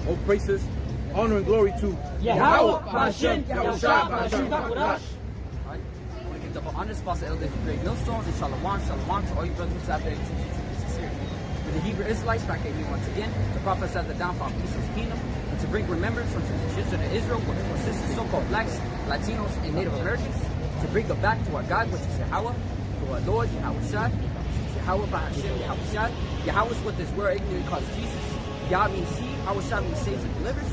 All praises, honor, and glory to Yahawah, BAHASHAM, YAHAWASHI, BAHASHAM, YAHAWASHI. The honest spouse of elders of great millstones and shalom to all you brothers who out there teaching truth sincerely. For the Hebrew Israelites back at you once again to prophesy the downfall of Esau's kingdom and to bring remembrance unto the children of Israel what consists of so-called blacks, Latinos, and Native Americans, to bring them back to our God, which is Yahawah, to our Lord YAHAWASHI, Yahawah, BAHASHAM, YAHAWASHI. Yahawah is what this word ignorantly calls Jesus. Yah means he, Yahawah means saves and delivers.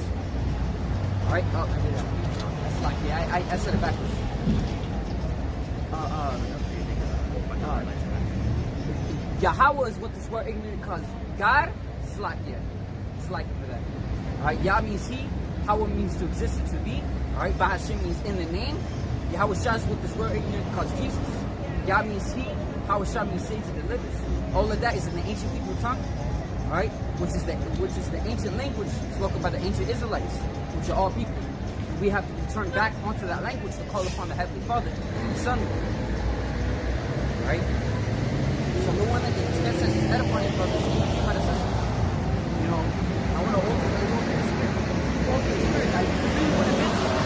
Alright, that's like, yeah, I said it backwards. Yahawah is what this word ignorant calls God. Slakia. Slakia for that. Alright, Yah means he. Hawa means to exist and to be. Alright, BAHASHAM means in the name. YAHAWASHI is what this word ignorant calls Jesus. Yah means he. YAHAWASHI means saves and delivers. All of that is in the ancient Hebrew tongue. Alright, which is the ancient language spoken by the ancient Israelites, which are all people. We have to return back onto that language to call upon the Heavenly Father and the Son. Right? So no one that sets his head upon his brothers and predecessors. You know, I want to ultimately go to the Spirit. I really want to mention it.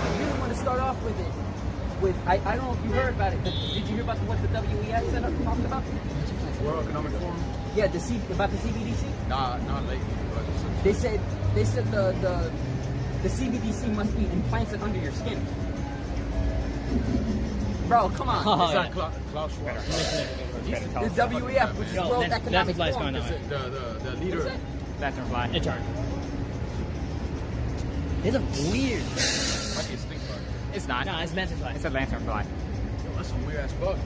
I really want to start off with it. I don't know if you heard about it, but did you hear about what the WEF said talked about? World Economic Forum. Yeah, about the CBDC? Nah, not lately. They said the CBDC must be implanted under your skin. Bro, come on. It's not Klaus Schwab. The WEF, which is World Economic Forum. The leader. Lanternfly. In charge. They look weird. What do you think about it? It's not. No, it's Lanternfly. It's a Lanternfly. Yo, that's some weird ass bug.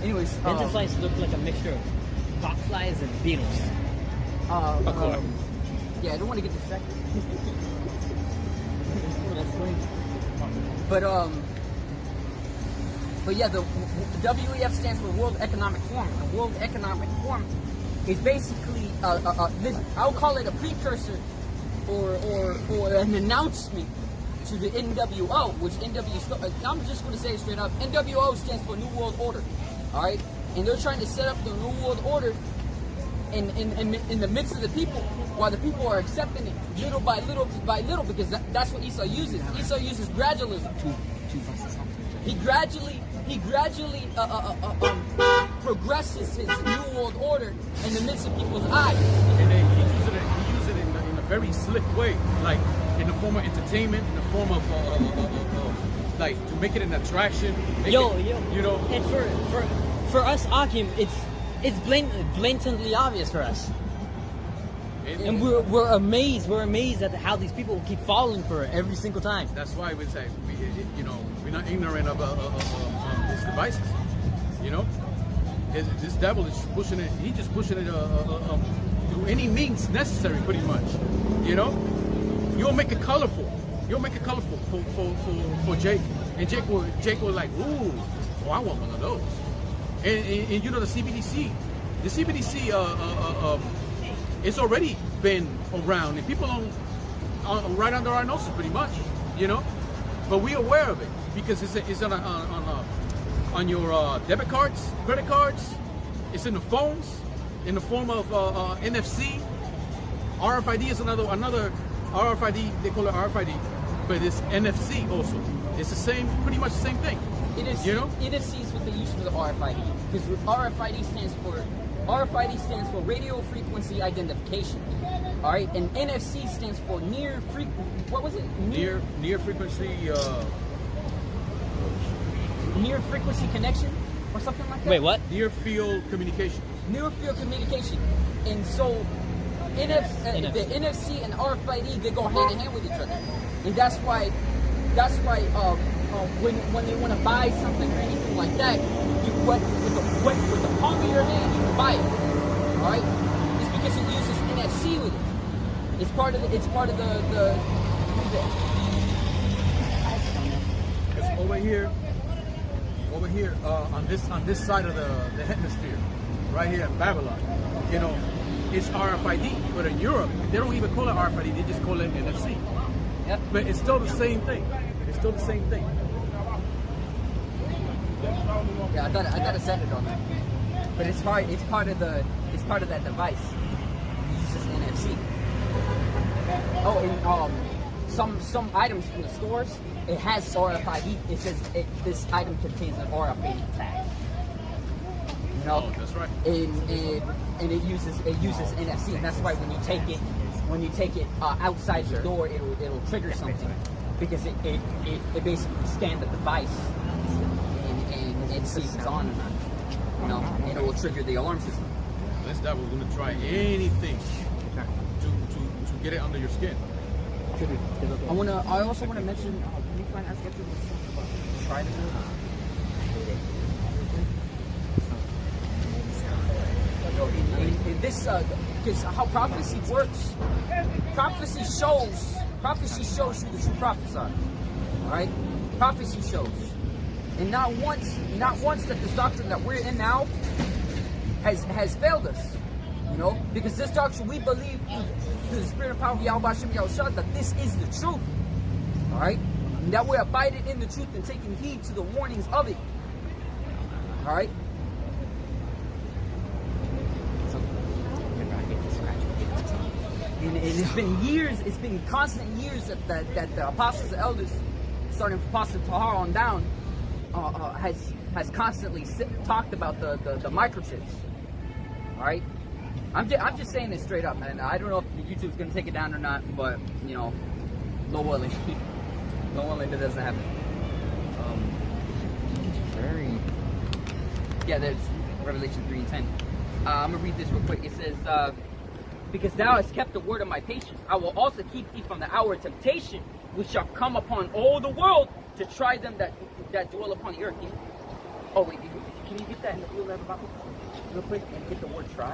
Anyways, Lanternflies look like a mixture of botflies and beetles. Yeah, I don't want to get distracted. But yeah, the WEF stands for World Economic Forum. The World Economic Forum is basically I'll call it a precursor or an announcement to the NWO, which I'm just going to say it straight up. NWO stands for New World Order. All right, and they're trying to set up the New World Order in the midst of the people, while the people are accepting it little by little, because that's what Esau uses. Esau uses gradualism. He gradually progresses his New World Order in the midst of people's eyes. And then he uses it in a very slick way, like in the form of entertainment, in the form of like to make it an attraction. Yo. You know. And for us, Akim, it's blatantly obvious for us. And we're amazed. We're amazed at how these people keep falling for it every single time. That's why we say, we're not ignorant of these devices. You know, this devil is just pushing it. He's just pushing it through any means necessary, pretty much. You know, you'll make it colorful. You'll make it colorful for Jake, and Jake will like, ooh, oh, I want one of those. And you know, the CBDC, it's already been around, and people right under our noses, pretty much, you know. But we're aware of it because it's on your debit cards, credit cards. It's in the phones, in the form of NFC. RFID is another RFID. They call it RFID, but it's NFC also. It's the same, pretty much the same thing. NFC is what they use for the RFID, because RFID stands for radio frequency identification. All right, and NFC stands for near frequency connection or something like that. Wait, what? Near field communication. Near field communication, and so the NFC and RFID, they go hand in hand with each other, and that's why when they want to buy something or anything like that, with the palm of your hand, you can buy it. All right, it's because it uses NFC with it. It's part of the. Because over here, on this side of the hemisphere, right here in Babylon, you know, it's RFID. But in Europe, they don't even call it RFID; they just call it NFC. Yep. But it's still the same thing. It's still the same thing. Yeah, I thought it said it on that. But it's part of that device. It uses NFC. Oh, and some items from the stores, it has RFID. It says this item contains an RFID tag. You know, Oh, that's right. And it uses NFC, and that's why when you take it outside the door, it'll trigger something because it basically scans the device and it sees it's on or not. You know, and it will trigger the alarm system. Let's that we're gonna try anything to get it under your skin. I also wanna mention. Can you find try this? In this, because how prophecy works, prophecy shows who the true prophets are. All right, prophecy shows, and not once that this doctrine that we're in now has failed us. You know, because this doctrine we believe through the spirit and power of YAHAWASHI that this is the truth. All right, and that we're abiding in the truth and taking heed to the warnings of it. All right. And it's been years, it's been constant years that the apostles and elders, starting from Apostle Tahar on down, has constantly talked about the microchips. All right, I'm just saying this straight up, man. I don't know if YouTube's gonna take it down or not, but you know, Lord willing, Lord willing, that doesn't happen. Yeah, there's Revelation 3:10. I'm gonna read this real quick. It says. Because thou hast kept the word of my patience, I will also keep thee from the hour of temptation, which shall come upon all the world to try them that dwell upon the earth. Oh wait, can you get that in the blue letter Bible real quick and get the word try?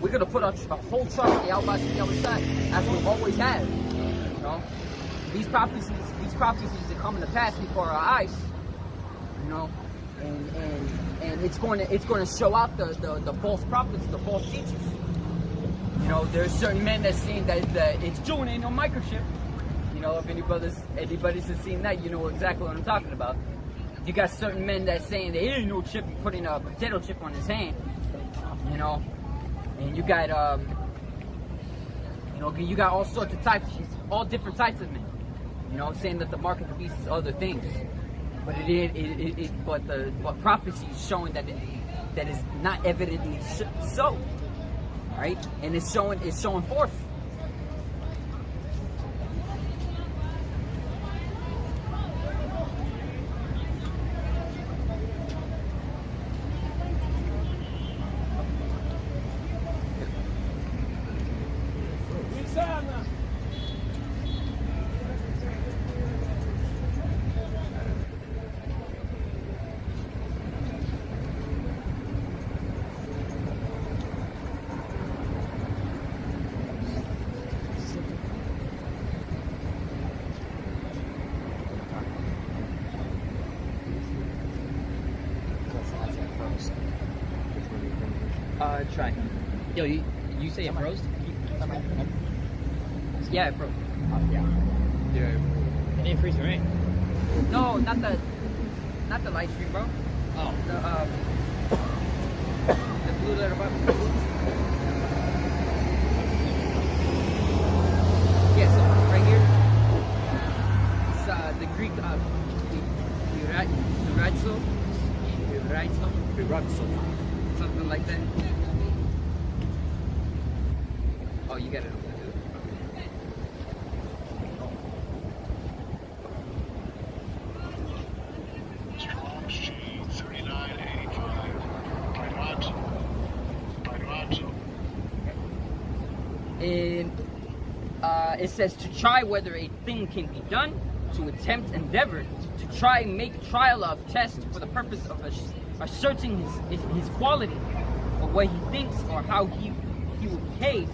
We're gonna put a whole trust in the other side, as we always have. You know, these prophecies that come to pass before our eyes. You know, and it's going to show out the false prophets, the false teachers. You know, there's certain men that saying that it's June ain't no microchip. You know, if anybody's seen that, you know exactly what I'm talking about. You got certain men that saying there ain't no chip, putting a potato chip on his hand. You know, and you got you got all sorts of types, all different types of men. You know, saying that the mark of the beast is other things. But prophecy is showing that is not evidently so, right? And it's showing forth. Try. Yo, you say it froze? Yeah, it froze. Yeah. It didn't freeze, right? No, not the light stream, bro. Oh. The blue letter button. Yeah, so right here, it's the Greek something like that. Oh, you got it. And it says to try whether a thing can be done, to attempt, endeavor, to try, make trial of, test for the purpose of asserting his quality, or what he thinks, or how he will behave.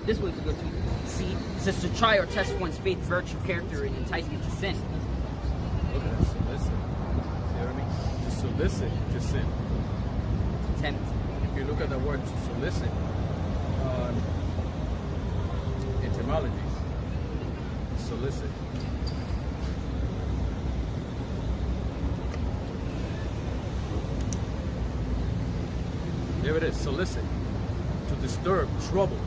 This one's a good to see. It says to try or test one's faith, virtue, character, and enticement to sin. Look at that, solicit. You know what I mean? To solicit to sin. Tempt. If you look at the word to solicit, etymology, solicit. says solicit, to disturb, trouble,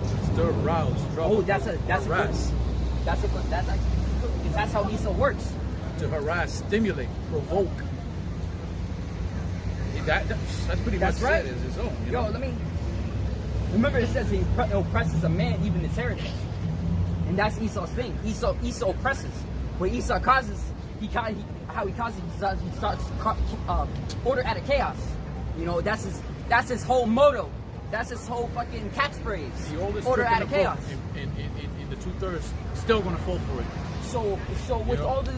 disturb, rouse, trouble. Oh, that's a harass. That's actually good, because that's how Esau works. To harass, stimulate, provoke. That's pretty That's much right. said as his own. You Yo, know? let me remember. It says he oppresses a man, even his heritage, and that's Esau's thing. Esau oppresses. What Esau causes, he starts order out of chaos. You know, that's his whole motto. That's his whole fucking catchphrase. The oldest order out of chaos. In the 2/3, still gonna fall for it. So with all the,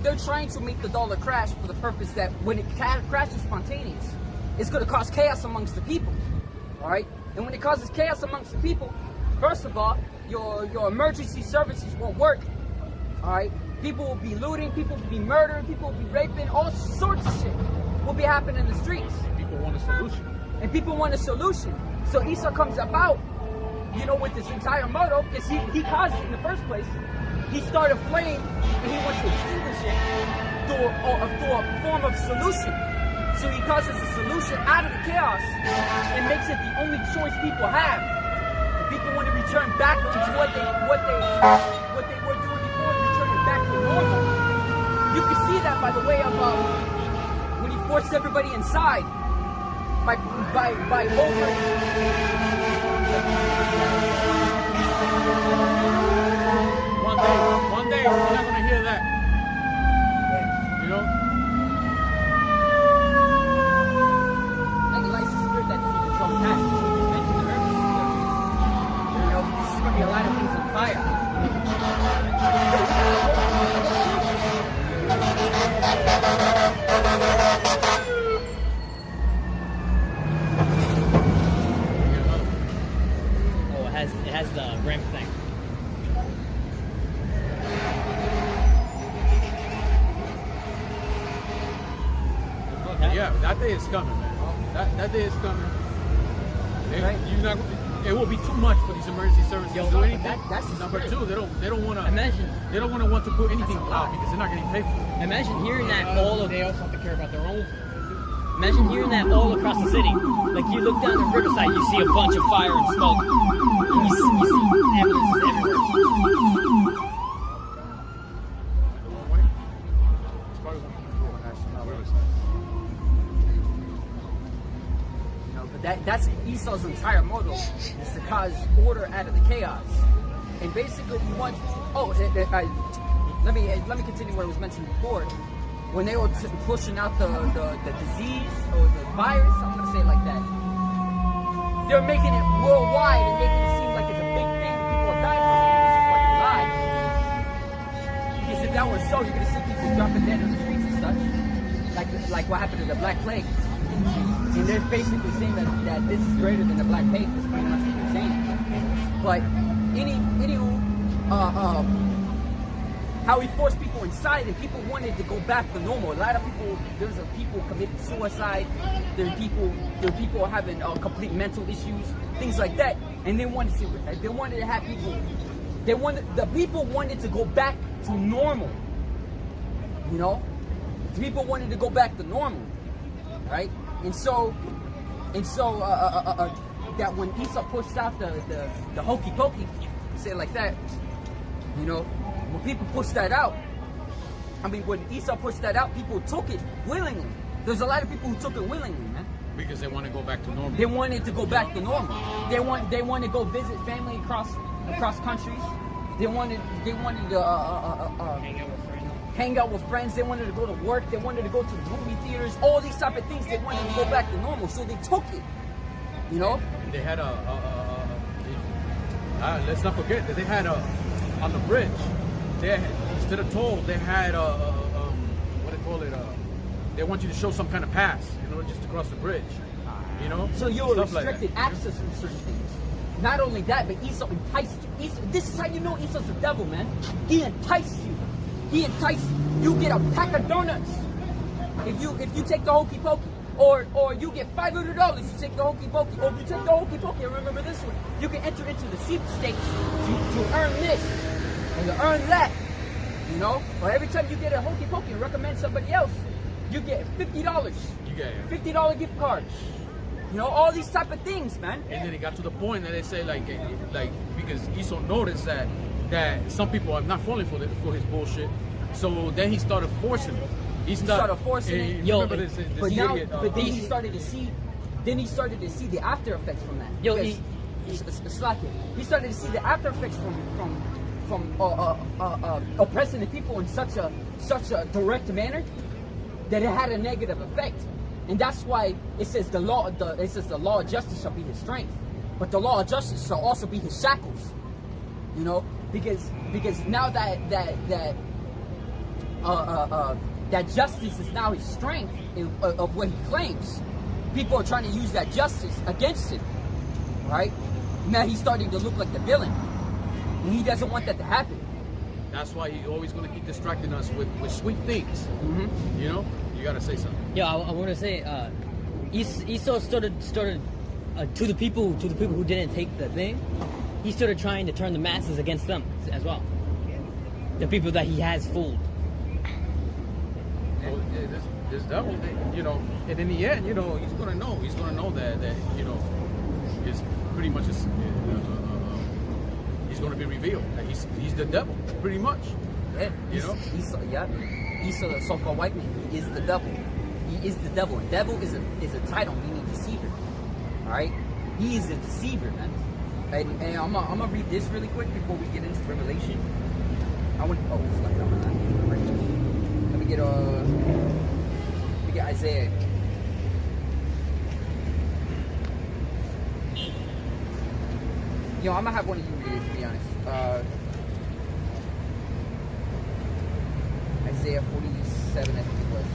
they're trying to make the dollar crash for the purpose that when it crashes spontaneous, it's going to cause chaos amongst the people. All right, and when it causes chaos amongst the people, first of all, your emergency services won't work. All right, people will be looting, people will be murdering, people will be raping, all sorts of shit will be happening in the streets. People want a solution. And people want a solution. So Esau comes about, you know, with this entire motto, because he caused it in the first place. He started a flame, and he wants to extinguish it through a form of solution. So he causes a solution out of the chaos and makes it the only choice people have. And people want to return back to what they were doing before, returning back to normal. You can see that by the way of when he forced everybody inside. By over. One day, we're not gonna hear that. You know? And the license spirit that you control past. You mentioned the emergency service. You know, this is gonna be a lot of things on fire. It has the ramp thing. Yeah, that day is coming, man. That day is coming. It will be too much for these emergency services to do anything. That's number two. They don't want to. Imagine. They don't want to put anything out because they're not getting paid for it. Imagine hearing that all of. They also have to care about their own. Imagine hearing that all across the city. Like you look down the riverside, you see a bunch of fire and smoke. And you see ambulances everywhere. That's Esau's entire motto, is to cause order out of the chaos. And basically he wants, let me continue what was mentioned before. When they were pushing out the disease or the virus, I'm going to say it like that, they're making it worldwide and making it seem like it's a big thing. People are dying from it. This is fucking lie. Because if that was so, you're going to see people dropping dead on the streets and such. Like what happened to the Black Plague. And they're basically saying that this is greater than the Black Plague. That's pretty much what they're saying. But how he forced people inside and people wanted to go back to normal. A lot of people, people committing suicide. There are people having complete mental issues, things like that. And they wanted to have people. The people wanted to go back to normal. You know, the people wanted to go back to normal, right? And so that when Esau pushed out the hokey pokey, say it like that, you know, when people pushed that out, when Esau pushed that out, people took it willingly. There's a lot of people who took it willingly, man. Because they want to go back to normal. They wanted to go back to normal. They want to go visit family across countries. They wanted to hang out with friends. They wanted to go to work. They wanted to go to the movie theaters. All these type of things. They wanted to go back to normal. So they took it. You know. And they had let's not forget that they had on the bridge. They had, instead of toll, they had what do they call it? They want you to show some kind of pass, you know, just to cross the bridge. You know. So you were restricted access to certain things. Not only that, but Esau enticed you. This is how you know Esau's the devil, man. He enticed you. You get a pack of donuts if you take the hokey pokey, or you get $500 you take the hokey pokey, or if you take the hokey pokey, remember this one, you can enter into the sweepstakes to earn this and to earn that, you know. Or every time you get a hokey pokey and recommend somebody else, you get $50. You get it. $50 gift cards. You know, all these type of things, man. And then it got to the point that they say like because Iso noticed that some people are not falling for his bullshit, so then he started forcing it. He started forcing it. Yo, this But now, idiot, but then he started to see, the after effects from that. Yo, Because it's like it. He started to see the after effects from oppressing the people in such a direct manner that it had a negative effect. And that's why it says the law of justice shall be his strength, but the law of justice shall also be his shackles. You know, because now that justice is now his strength of what he claims. People are trying to use that justice against him, right? Now he's starting to look like the villain, and he doesn't want that to happen. That's why he's always going to keep distracting us with sweet things. Mm-hmm. You know, you got to say something. Yeah, I want to say, Esau started to the people who didn't take the thing. He started trying to turn the masses against them as well. The people that he has fooled. So this devil, you know, and in the end, you know, he's gonna know that you know, it's pretty much he's gonna be revealed that he's the devil, pretty much. Yeah, you know. Esau, the so-called white man, he is the devil. He is the devil, and devil is a title meaning deceiver. All right, he is a deceiver, man. And I'm gonna read this really quick before we get into Revelation. Let me get Isaiah. Yo, I'm gonna have one of you read it, to be honest. Isaiah 47, I think it was.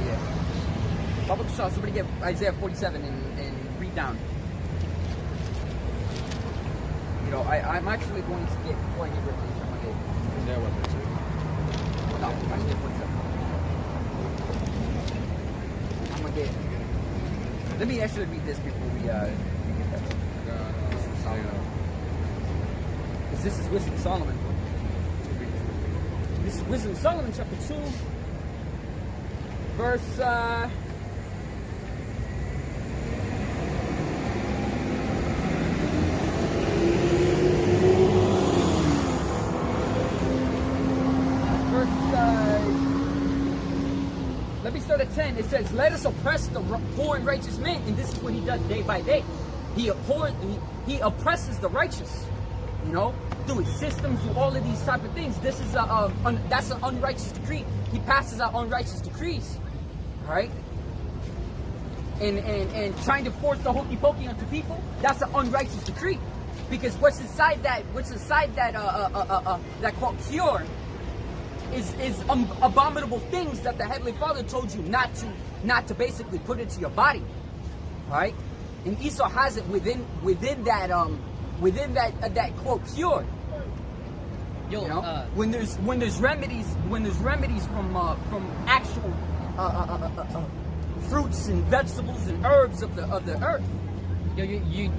Yeah. Baba Shaw, somebody get Isaiah 47 and read down. You know, I'm actually going to get, before I get Revelation, I'm going to get Isaiah what? No, Isaiah 47. I'm going to get, let me actually read this before we get that. Wisdom Solomon. Because this is Wisdom Solomon. This is Wisdom Solomon, chapter 2, verse, let me start at 10. It says, let us oppress the poor and righteous men. And this is what he does day by day. He oppresses the righteous, you know, through his systems, through all of these type of things. This is that's an unrighteous decree. He passes out unrighteous decrees, all right? And trying to force the hokey pokey onto people, that's an unrighteous decree. Because what's inside that quote cure is abominable things that the Heavenly Father told you not to basically put into your body, right? And Esau has it within that quote cure. Yo, you know, when there's remedies from actual fruits and vegetables and herbs of the earth. Yo, you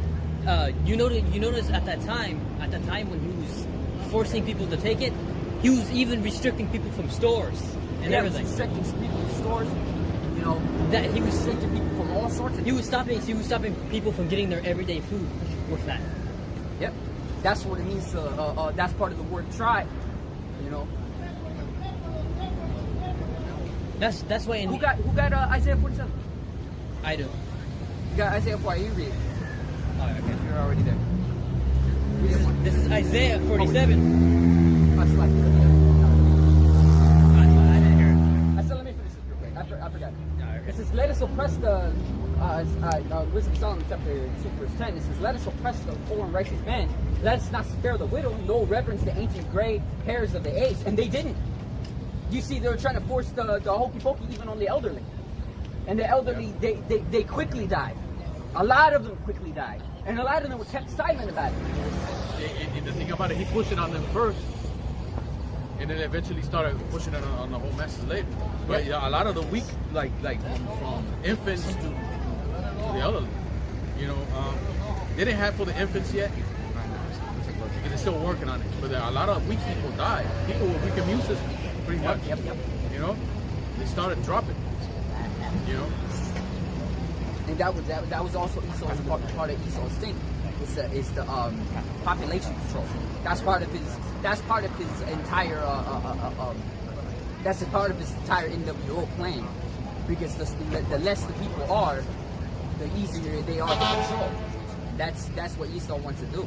notice at that time when he was forcing people to take it, he was even restricting people from stores and everything. He was restricting people from stores. You know, that he was restricting people from all sorts of. He was stopping people from getting their everyday food with that. Yep, that's what it means to. That's part of the word try. You know. That's why. Who got Isaiah 47? I do. You got Isaiah 4. You read. Oh, okay. You're already there. This is Isaiah 47. I didn't hear it. I said, let me finish this real quick. I forgot. It says, let us oppress the, Wisdom of Solomon chapter 2 verse 10. It says, let us oppress the poor and righteous man. Let us not spare the widow, nor reverence the ancient gray hairs of the age. And they didn't. You see, they were trying to force the hokey pokey even on the elderly. And the elderly, they quickly died. A lot of them quickly died. And a lot of them were kept silent about it. The thing about it, he pushed it on them first. And then eventually started pushing it on the whole masses later. But yeah, a lot of the weak, like from infants to the elderly, you know, they didn't have for the infants yet. Because they're still working on it. But a lot of weak people died. People with weak immune systems. pretty much. Yep. You know, they started dropping. You know, And that was also Esau's part of Esau's thing. It's the population control. That's part of his entire that's a part of his entire NWO plan. Because the less the people are, the easier they are to control. That's what Esau wants to do,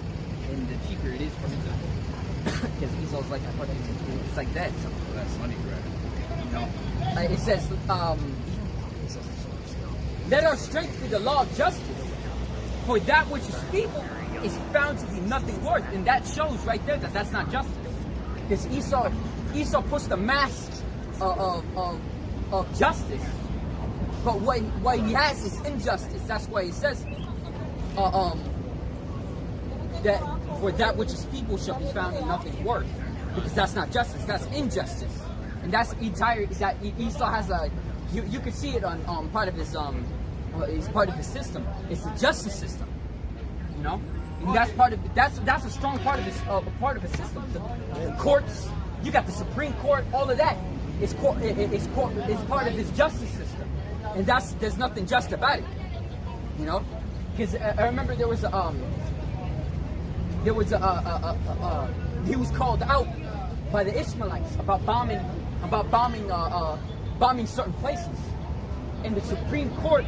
and the cheaper it is for him to. Because Esau's like it's like that. So that's money grab. you know, it says. Let our strength be the law of justice, for that which is feeble is found to be nothing worth, and that shows right there that that's not justice. Because Esau puts the mask of justice, but what he has is injustice. That's why he says that for that which is feeble shall be found in nothing worth, because that's not justice, that's injustice, and that's entire. That Esau has a. You can see it on part of his it's part of his system. It's the justice system, you know, and that's part of that's a strong part of his system. The courts, you got the Supreme Court, all of that. It's part of his justice system, and there's nothing just about it, you know. Because I remember there was he was called out by the Ishmaelites about bombing certain places, and the Supreme Court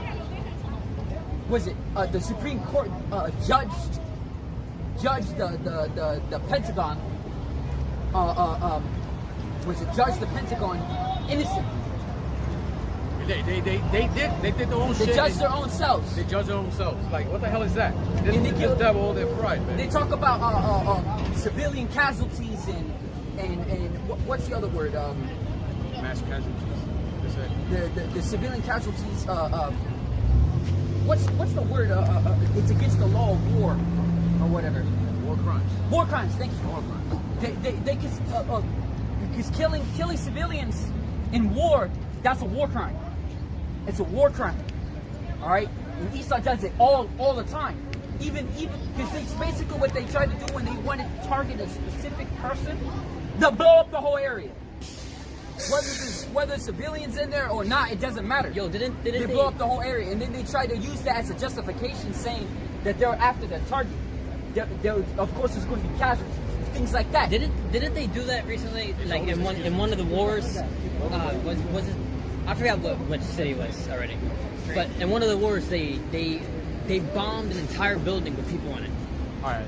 judged the Pentagon judged the Pentagon innocent. They did their own shit. They judged their own selves. They judge their own selves. Like, what the hell is that? And they This devil all their pride, man. They talk about civilian casualties and what's the other word? Mass casualties. The civilian casualties. What's the word? It's against the law of war or whatever. War crimes. War crimes. Thank you. War crimes. Because killing civilians in war, that's a war crime. It's a war crime. All right. And Esau does it all the time. Even because it's basically what they try to do when they want to target a specific person. They'll blow up the whole area. Whether civilians in there or not, it doesn't matter. Yo, didn't they blow up the whole area, and then they try to use that as a justification, saying that they're after their target. Of course, there's going to be casualties, things like that. Didn't they do that recently? Like in one of the wars, was it? I forgot which city it was already. But in one of the wars, they bombed an entire building with people in it. All right.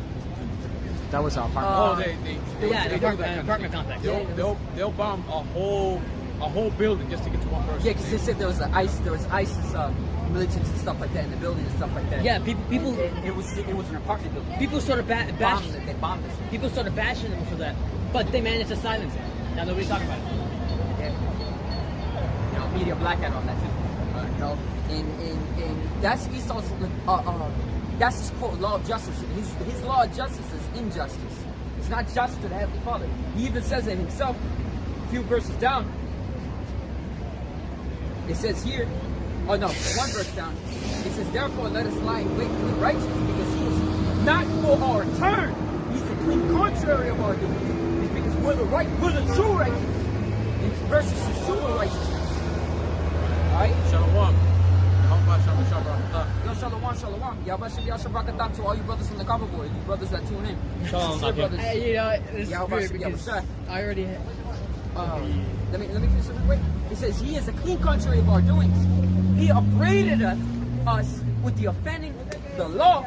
That was our apartment. An apartment complex. They'll bomb a whole building just to get to one person. Yeah, because they said there was ISIS militants and stuff like that in the building and stuff like that. Yeah, people. It was an apartment building. People started They bombed it. People started bashing them for that, but they managed to silence it. Now nobody's talking about it. Yeah. You know, media blackout on that too. You know, and that's Esau's. That's his quote, law of justice. His law of justice is injustice. It's not just to the Heavenly Father. He even says it himself a few verses down. It says here, one verse down, it says, therefore let us lie in wait for the righteous, because he is not for our turn. He's the complete contrary of our doing. It's because we're the true righteousness. And versus the true righteousness. Alright? Shalom. Yo, shalom. YAHAWASHI, to all you brothers from the Copper Boys, you brothers that tune in. Shalom, brothers. Hey, you know, this is weird because YAHAWASHI. I already had... Let me finish something quick. It says, he is a clean contrary of our doings. He upbraided us with the offending the law.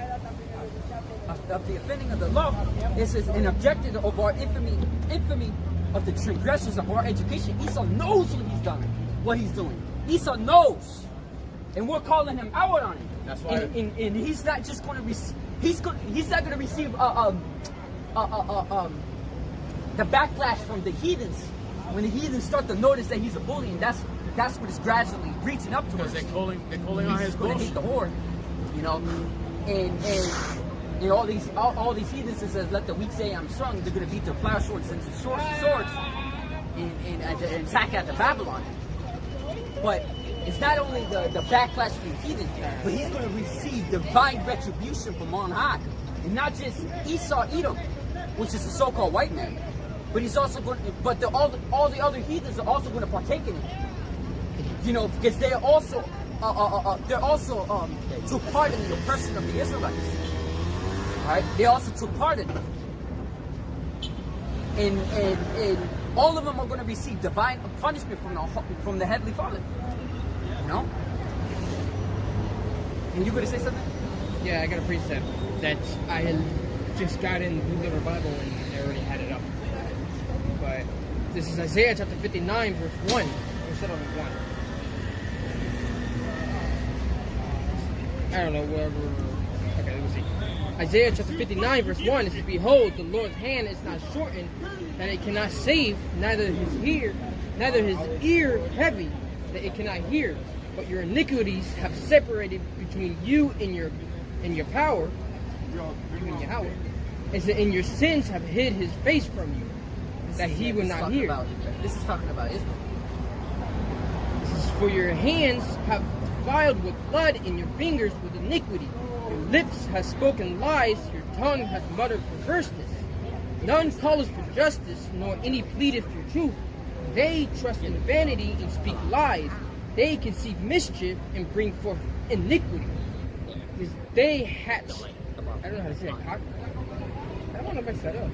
Of the offending of the law. It says, and objected of our infamy of the transgressions of our education. Esau knows what he's doing. Esau knows. And we're calling him out on it. That's why. And he's not just going to receive. He's not going to receive the backlash from the heathens when the heathens start to notice that he's a bully, and that's what is gradually reaching up to us. Because they're calling on his going to hate the whore, you know, and all these heathens that says, let the weak say I'm strong. They're going to beat their plow swords into swords and attack at the Babylon. But it's not only the backlash from the heathen, but he's going to receive divine retribution from on high. And not just Esau, Edom, which is the so-called white man, but he's also going. But all the other heathens are also going to partake in it. You know, because they're also took part in the oppression of the Israelites. Right? They also took part in it. And all of them are going to receive divine punishment from the Heavenly Father. You know? And you going to say something? Yeah, I got a precept that I had just got in Blue Letter Bible and I already had it up. But this is Isaiah chapter 59, verse 1. We'll start on 1. I don't know, whatever. Okay, let me see. Isaiah chapter 59, verse 1, it says, Behold, the Lord's hand is not shortened, that it cannot save, neither his ear heavy, that it cannot hear. But your iniquities have separated between you and your power, you and Yahweh. And so, and your sins have hid his face from you, that he will not hear. This is talking about Israel. This is for your hands have defiled with blood, and your fingers with iniquity. Your lips have spoken lies, your tongue hath muttered perverseness. None calleth for justice, nor any pleadeth for truth. They trust in vanity and speak lies. They conceive mischief and bring forth iniquity. Because they hatch. I don't know how to say that. I don't want to mess that up.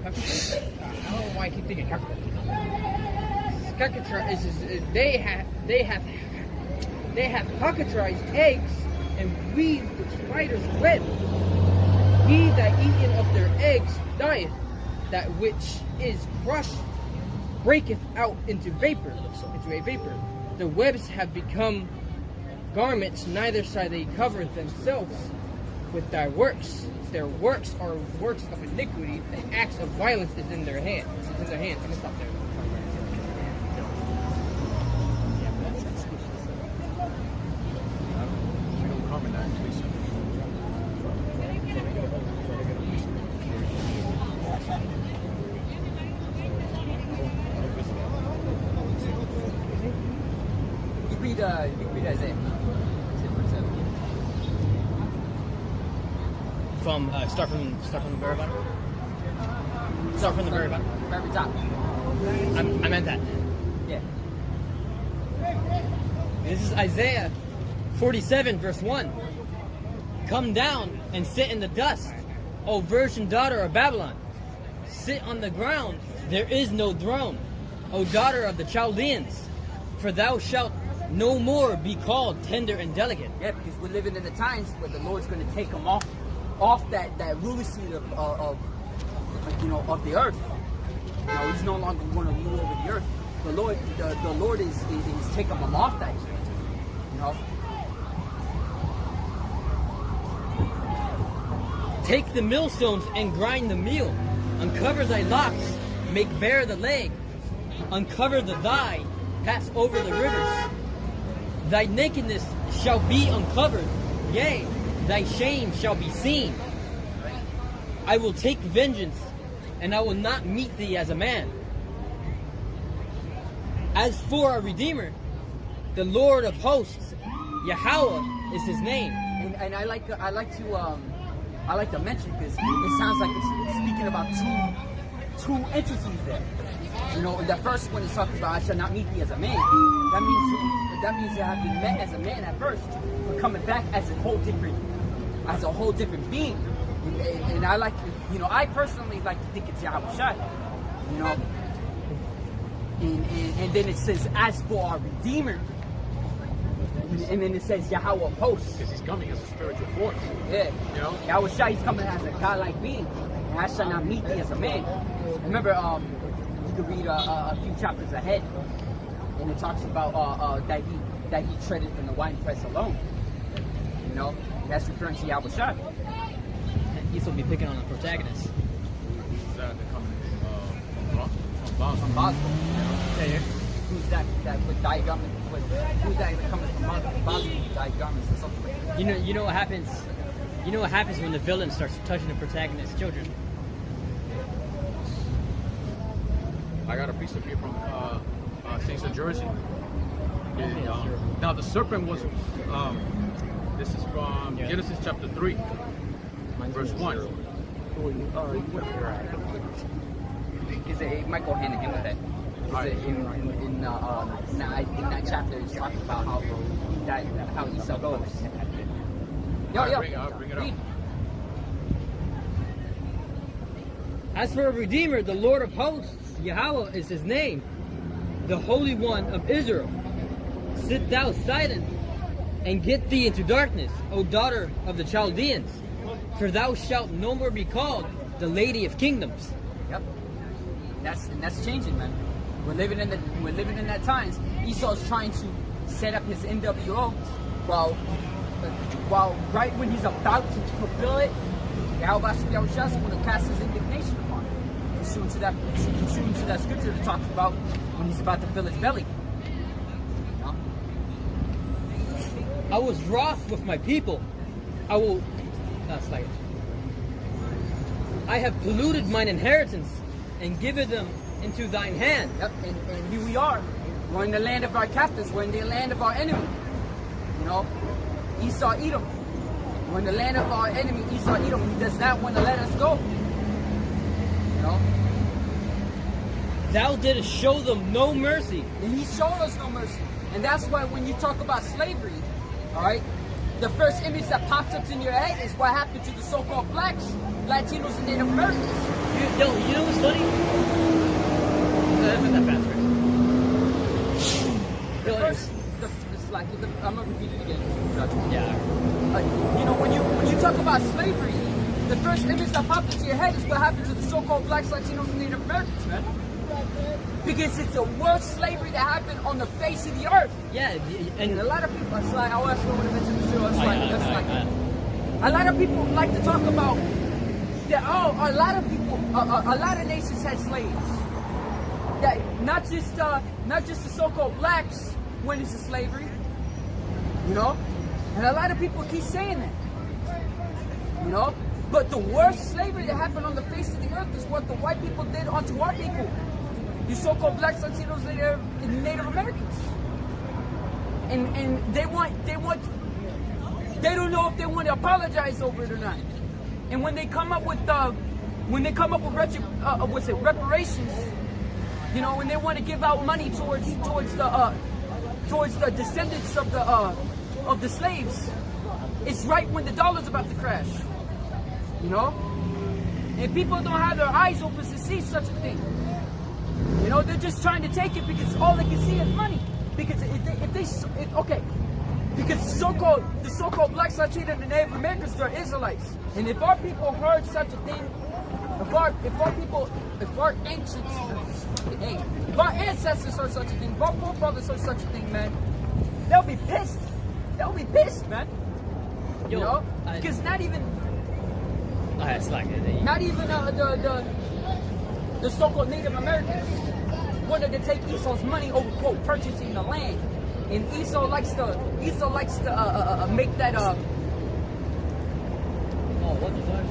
I don't know why I keep thinking cockatrice. They have cockatrice eggs and weave the spider's web. He that eateth of their eggs dieth, that which is crushed breaketh out into a vapor. The webs have become garments, neither shall they cover themselves with thy works. Their works are works of iniquity, the acts of violence is in their hand. It's in their hands. I'm gonna stop there. You read Isaiah. Start from the very bottom. Start from the very bottom. Very top. I meant that. Yeah. This is Isaiah 47, verse 1. Come down and sit in the dust, O virgin daughter of Babylon. Sit on the ground, there is no throne, O daughter of the Chaldeans. For thou shalt no more be called tender and delicate. Yeah, because we're living in the times where the Lord's going to take them off that ruler seat of the earth. You know, he's no longer going to rule over the earth. The Lord is taking them off that. You know. Take the millstones and grind the meal. Uncover thy locks, make bare the leg. Uncover the thigh, pass over the rivers. Thy nakedness shall be uncovered, yea, thy shame shall be seen. I will take vengeance, and I will not meet thee as a man. As for our Redeemer, the Lord of hosts, Yahawah is his name. And I like to mention, because it sounds like it's speaking about two entities there. You know, the first one is talking about I shall not meet thee as a man. That means you have been met as a man at first, but coming back as a whole different being. And I like, you know, I personally like to think it's YAHAWASHI. You know, and then it says as for our Redeemer. And then it says Yahawah of hosts. Because he's coming as a spiritual force. Yeah. You know? YAHAWASHI, he's coming as a godlike being. And I shall not meet thee as a man. Remember, you could read a few chapters ahead. And it talks about that he treaded in the winepress alone. You know? That's referring to YAHAWASHI. He's going to be picking on the protagonist. Who's that coming from Boston? Yeah. Who's that with dye garments? Who's that coming from Boston with dye garments or something like that? You know what happens? You know what happens when the villain starts touching the protagonist's children? I got a piece of here from St. Jersey. Now the serpent was. This is Genesis chapter 3, verse 1. Because it might go hand in hand with that. Right. In that chapter, it's talking about how Esau goes. I'll bring it up. Read. As for a Redeemer, the Lord of hosts, Yahawah is his name, the Holy One of Israel. Sit thou silent, and get thee into darkness, O daughter of the Chaldeans, for thou shalt no more be called the Lady of Kingdoms. Yep. And that's changing, man. We're living in that times. Esau's trying to set up his NWO while right when he's about to fulfill it, YAHAWASHI is going to cast his indignation upon him. Pursuant to that scripture that talks about when he's about to fill his belly. You know? I was wroth with my people. I will. That's like. I have polluted mine inheritance and given them into thine hand. Yep, and here we are. We're in the land of our captives. We're in the land of our enemy. You know, Esau Edom. We're in the land of our enemy, Esau Edom. He does not want to let us go. You know? Thou didst show them no mercy. And he showed us no mercy. And that's why when you talk about slavery, all right, the first image that pops up in your head is what happened to the so-called blacks, Latinos, and Native Americans. You know what's funny? That's not that fast, right? I'm gonna repeat it again. Yeah. You know, when you talk about slavery, the first image that pops into your head is what happened to the so-called blacks, Latinos, and Native Americans, man. Because it's the worst slavery that happened on the face of the earth. Yeah, And a lot of people, it's like, I actually want to mention this too. It's a lot of people like to talk about that. Oh, a lot of nations had slaves. That not just the so-called blacks went into slavery. You know, and a lot of people keep saying that. You know, but the worst slavery that happened on the face of the earth is what the white people did onto our people. You so-called blacks, Latinos, and Native Americans. And they don't know if they want to apologize over it or not. And when they come up with reparations, you know, when they want to give out money towards the descendants of the slaves, it's right when the dollar's about to crash. You know, and people don't have their eyes open to see such a thing. You know, they're just trying to take it because all they can see is money. Because because the so-called blacks, Latinos, and Native Americans, they're Israelites. And if our people heard such a thing, if our ancestors heard such a thing, if our forefathers heard such a thing, man, they'll be pissed. They'll be pissed, man. You know, because not even the so-called Native Americans wanted to take Esau's money over, quote, purchasing the land. And Esau likes to make that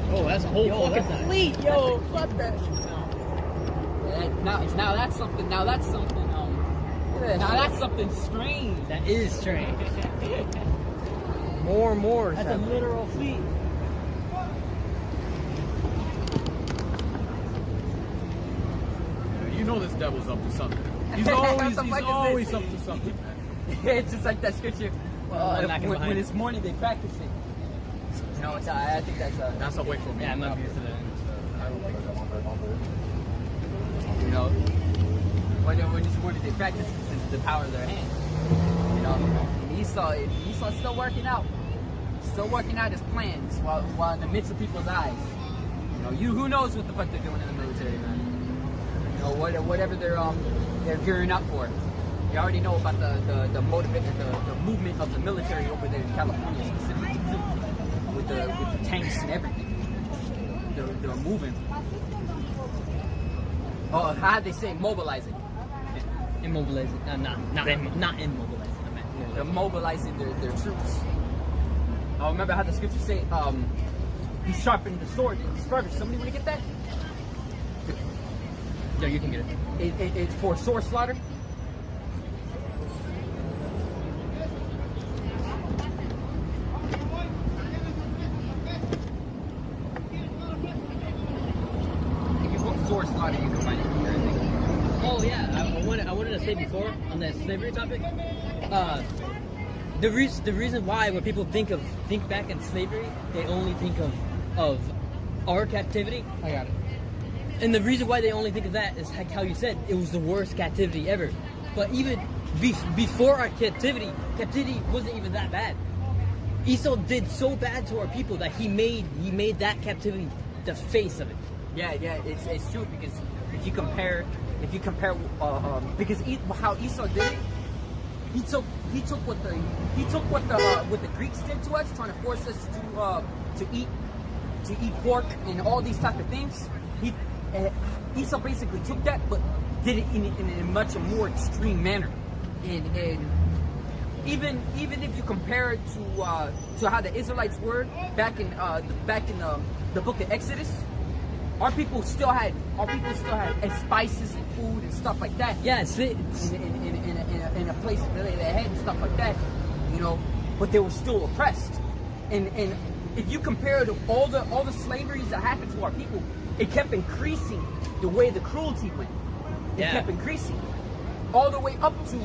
Oh, that's a whole fucking fleet, yo, fuck that. Now that's something. Now that's something strange. That is strange. More. That's a literal fleet. You know this devil's up to something. He's always up to something, man. It's just like that scripture. When it's morning, they practice it. You know, I think That's away from me. Yeah, I'm not used to that. You know, when it's morning, they practice it since the power of their hand. You know, and Esau's still working out his plans while in the midst of people's eyes. You know, who knows what the fuck they're doing in the military, man. You know, whatever they're gearing up for. You already know about the movement of the military over there in California specifically too, with the tanks and everything. They're moving. Oh, how they say mobilizing? Immobilizing. Not immobilizing. They're mobilizing their troops. Oh, remember how the scriptures say, he sharpened the sword in his furnace. Somebody want to get that? Yo, you can get it. It's for sword slaughter. to say before on that slavery topic, the reason why when people think back in slavery, they only think of our captivity. I got it. And the reason why they only think of that is like how you said it was the worst captivity ever. But even before our captivity wasn't even that bad. Esau did so bad to our people that he made that captivity the face of it. Yeah, it's true, because if you compare because how Esau did it, he took what the Greeks did to us, trying to force us to eat pork and all these type of things. Esau basically took that, but did it in a much more extreme manner. And even if you compare it to how the Israelites were back in the book of Exodus, our people still had spices and food and stuff like that. Yeah, in a place that they had and stuff like that, you know, but they were still oppressed. And if you compare it to all the slaveries that happened to our people, it kept increasing the way the cruelty went. It kept increasing all the way up to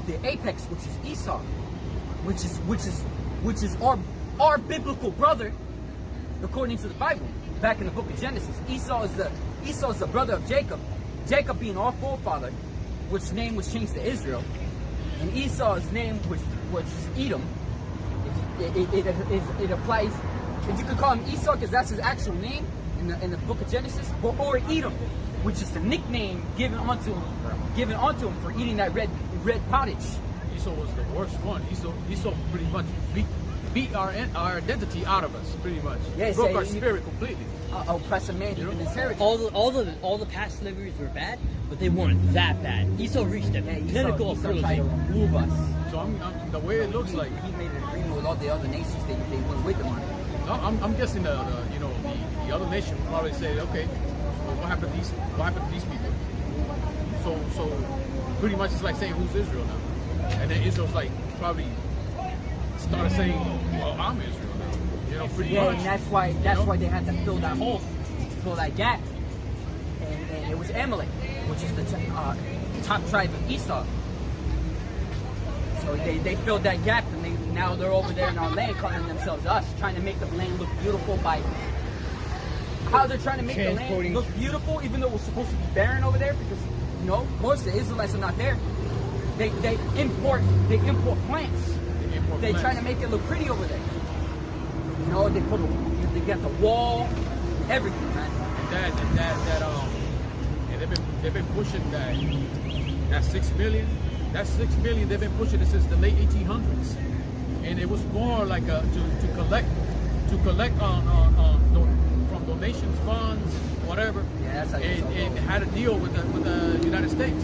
the apex, which is Esau, which is our biblical brother, according to the Bible. Back in the book of Genesis, Esau is the brother of Jacob. Jacob being our forefather, which name was changed to Israel, and Esau's name was Edom. It applies. If you could call him Esau because that's his actual name in the book of Genesis, or Edom, which is the nickname given onto him for eating that red pottage. Esau was the worst one. Esau pretty much beat our identity out of us, pretty much. Yeah, broke our spirit completely. Oppress a man in his heritage. All the past slaveries were bad, but they weren't that bad. Esau reached the pinnacle of cruelty. Tried to remove us. So the way it looks like he made an agreement with all the other nations. They went with him on it. I'm guessing the other nation will probably say, okay, well, what happened to these people? So pretty much it's like saying, who's Israel now? And then Israel's like probably started saying, well, I'm Israel now. You know, pretty much. And that's why they had to fill that hole, fill that gap. And it was Amalek, which is the top tribe of Esau. So they filled that gap, and now they're over there in our land calling themselves us, trying to make the land look beautiful by how they're trying to make the land look beautiful, even though it was supposed to be barren over there, because most of the Israelites are not there. They import plants. They try to make it look pretty over there. They got the wall, everything, man. And they've been pushing that 6 million. That 6 million they've been pushing it since the late 1800s, and it was more like to collect from donations, funds, whatever. Yeah, that's how and had a deal with the United States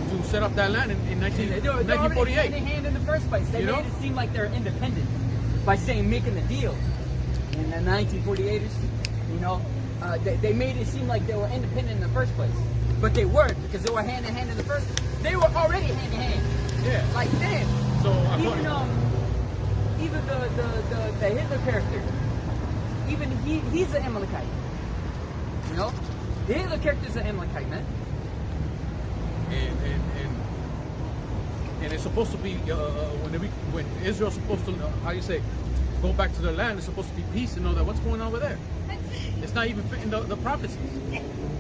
to set up that land in 1948. Hand in hand in the first place. They made it seem like they're independent by making the deal. In the 1948ers, they made it seem like they were independent in the first place. But they weren't, because they were hand in hand in the first. They were already hand in hand. Yeah. Like damn. So even the Hitler character, even he's an Amalekite. The Hitler character's an Amalekite, man. And it's supposed to be when Israel's supposed to go back to their land. It's supposed to be peace and all that. What's going on over there? It's not even fitting the prophecies.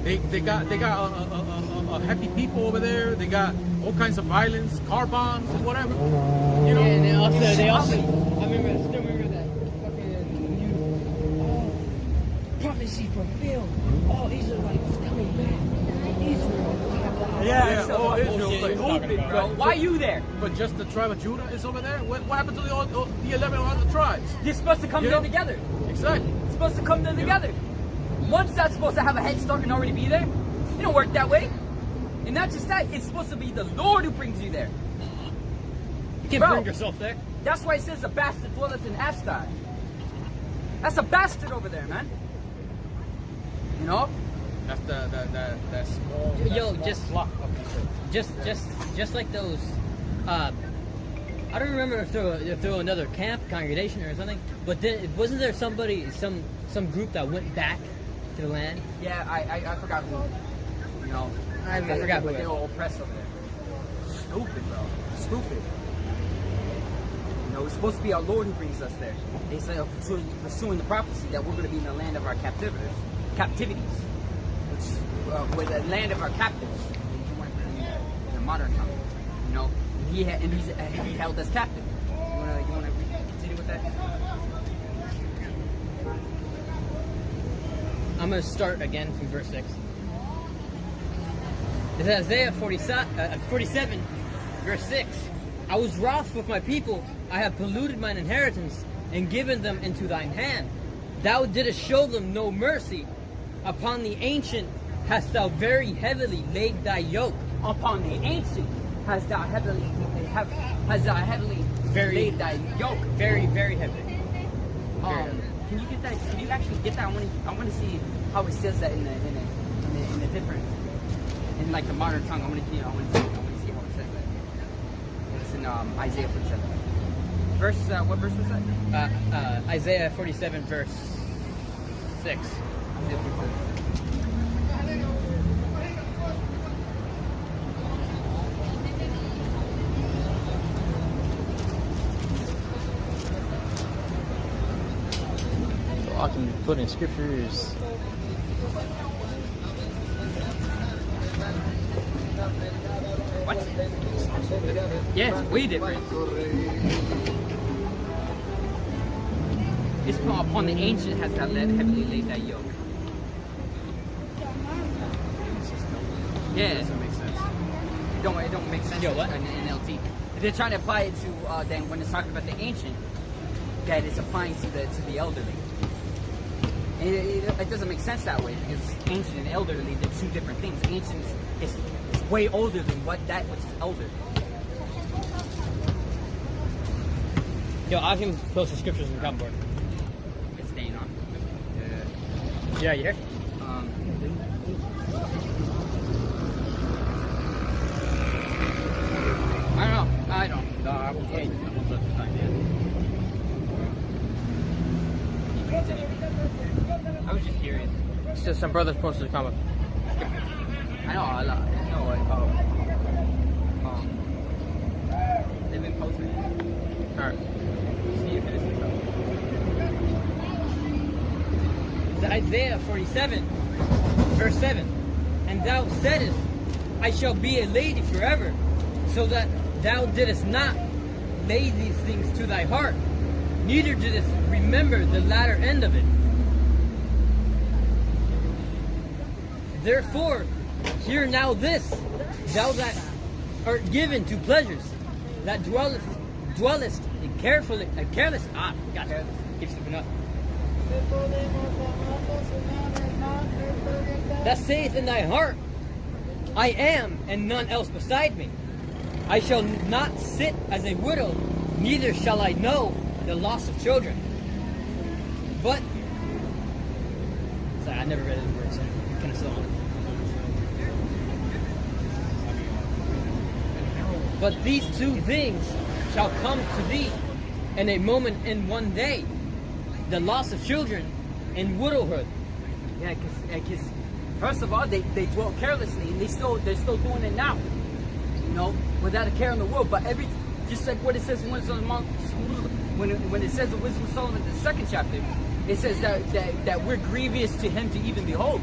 They got a happy people over there. They got all kinds of violence, car bombs, and whatever. Yeah, and they also. I still remember that prophecy fulfilled. All Israelites coming back. Israel. Yeah, Israel. Stupid, bro. Why are you there? But just the tribe of Judah is over there. What happened to the 11 other tribes? They're supposed to come there together. Exactly. It's supposed to come there together. One's not supposed to have a head start and already be there. It don't work that way. And not just that, it's supposed to be the Lord who brings you there. You can't bring yourself there. That's why it says the bastard dwelleth in Ashdod. That's a bastard over there, man. That's that small. Just like those. I don't remember if there were another camp, congregation, or something. But then wasn't there some group that went back to the land? Yeah, I forgot who. I forgot who. But they were oppressed over there. stupid, bro. Stupid. You know, it's supposed to be our Lord who brings us there. They say pursuing the prophecy that we're going to be in the land of our captivities, which with the land of our captives. You want to put it in the modern tongue, you know. He held us captive. You want to continue with that? I'm going to start again from verse 6. It's Isaiah 47, verse 6. I was wroth with my people. I have polluted mine inheritance and given them into thine hand. Thou didst show them no mercy. Upon the ancient hast thou very heavily laid thy yoke. Upon the ancient hast thou heavily laid thy yoke. Very, very heavily. Can you get that? Can you actually get that? I want to see how it says that in the different, in like the modern tongue. I want to see how it says that. It's in Isaiah 47. What verse was that? Isaiah 47, verse 6. Isaiah 47. I can put in scriptures. What? Yeah, it's way different. It's upon the ancient has thou heavily laid that yoke. Yeah. It doesn't make sense. It don't make sense. Yo, what? In NLT. They're trying to apply it to then when it's talking about the ancient, that it's applying to the elderly. It doesn't make sense that way because ancient and elderly, they're two different things. Ancient is way older than which is elder. Yo, I can post the scriptures in the cupboard. It's staying on. Yeah, you hear? I don't know. No, I was looking at I was just curious. So some brothers posted a comment. I know. They've been posting it. Alright. See if it is. It's Isaiah 47, verse 7. And thou saidest, I shall be a lady forever, so that thou didst not lay these things to thy heart, neither didst remember the latter end of it. Therefore, hear now this, thou that art given to pleasures, that dwellest in careless. Gotcha. Keep slipping up. That saith in thy heart, I am, and none else beside me. I shall not sit as a widow, neither shall I know the loss of children. But, sorry, I never read this verse, so I'm kind of slow on it. But these two things shall come to thee in a moment in one day, the loss of children and widowhood. Yeah, because first of all, they dwell carelessly, and they're still doing it now. You know, without a care in the world. But just like what it says in Wisdom when it says in Wisdom of Solomon, the 2nd chapter, it says that we're grievous to him to even behold.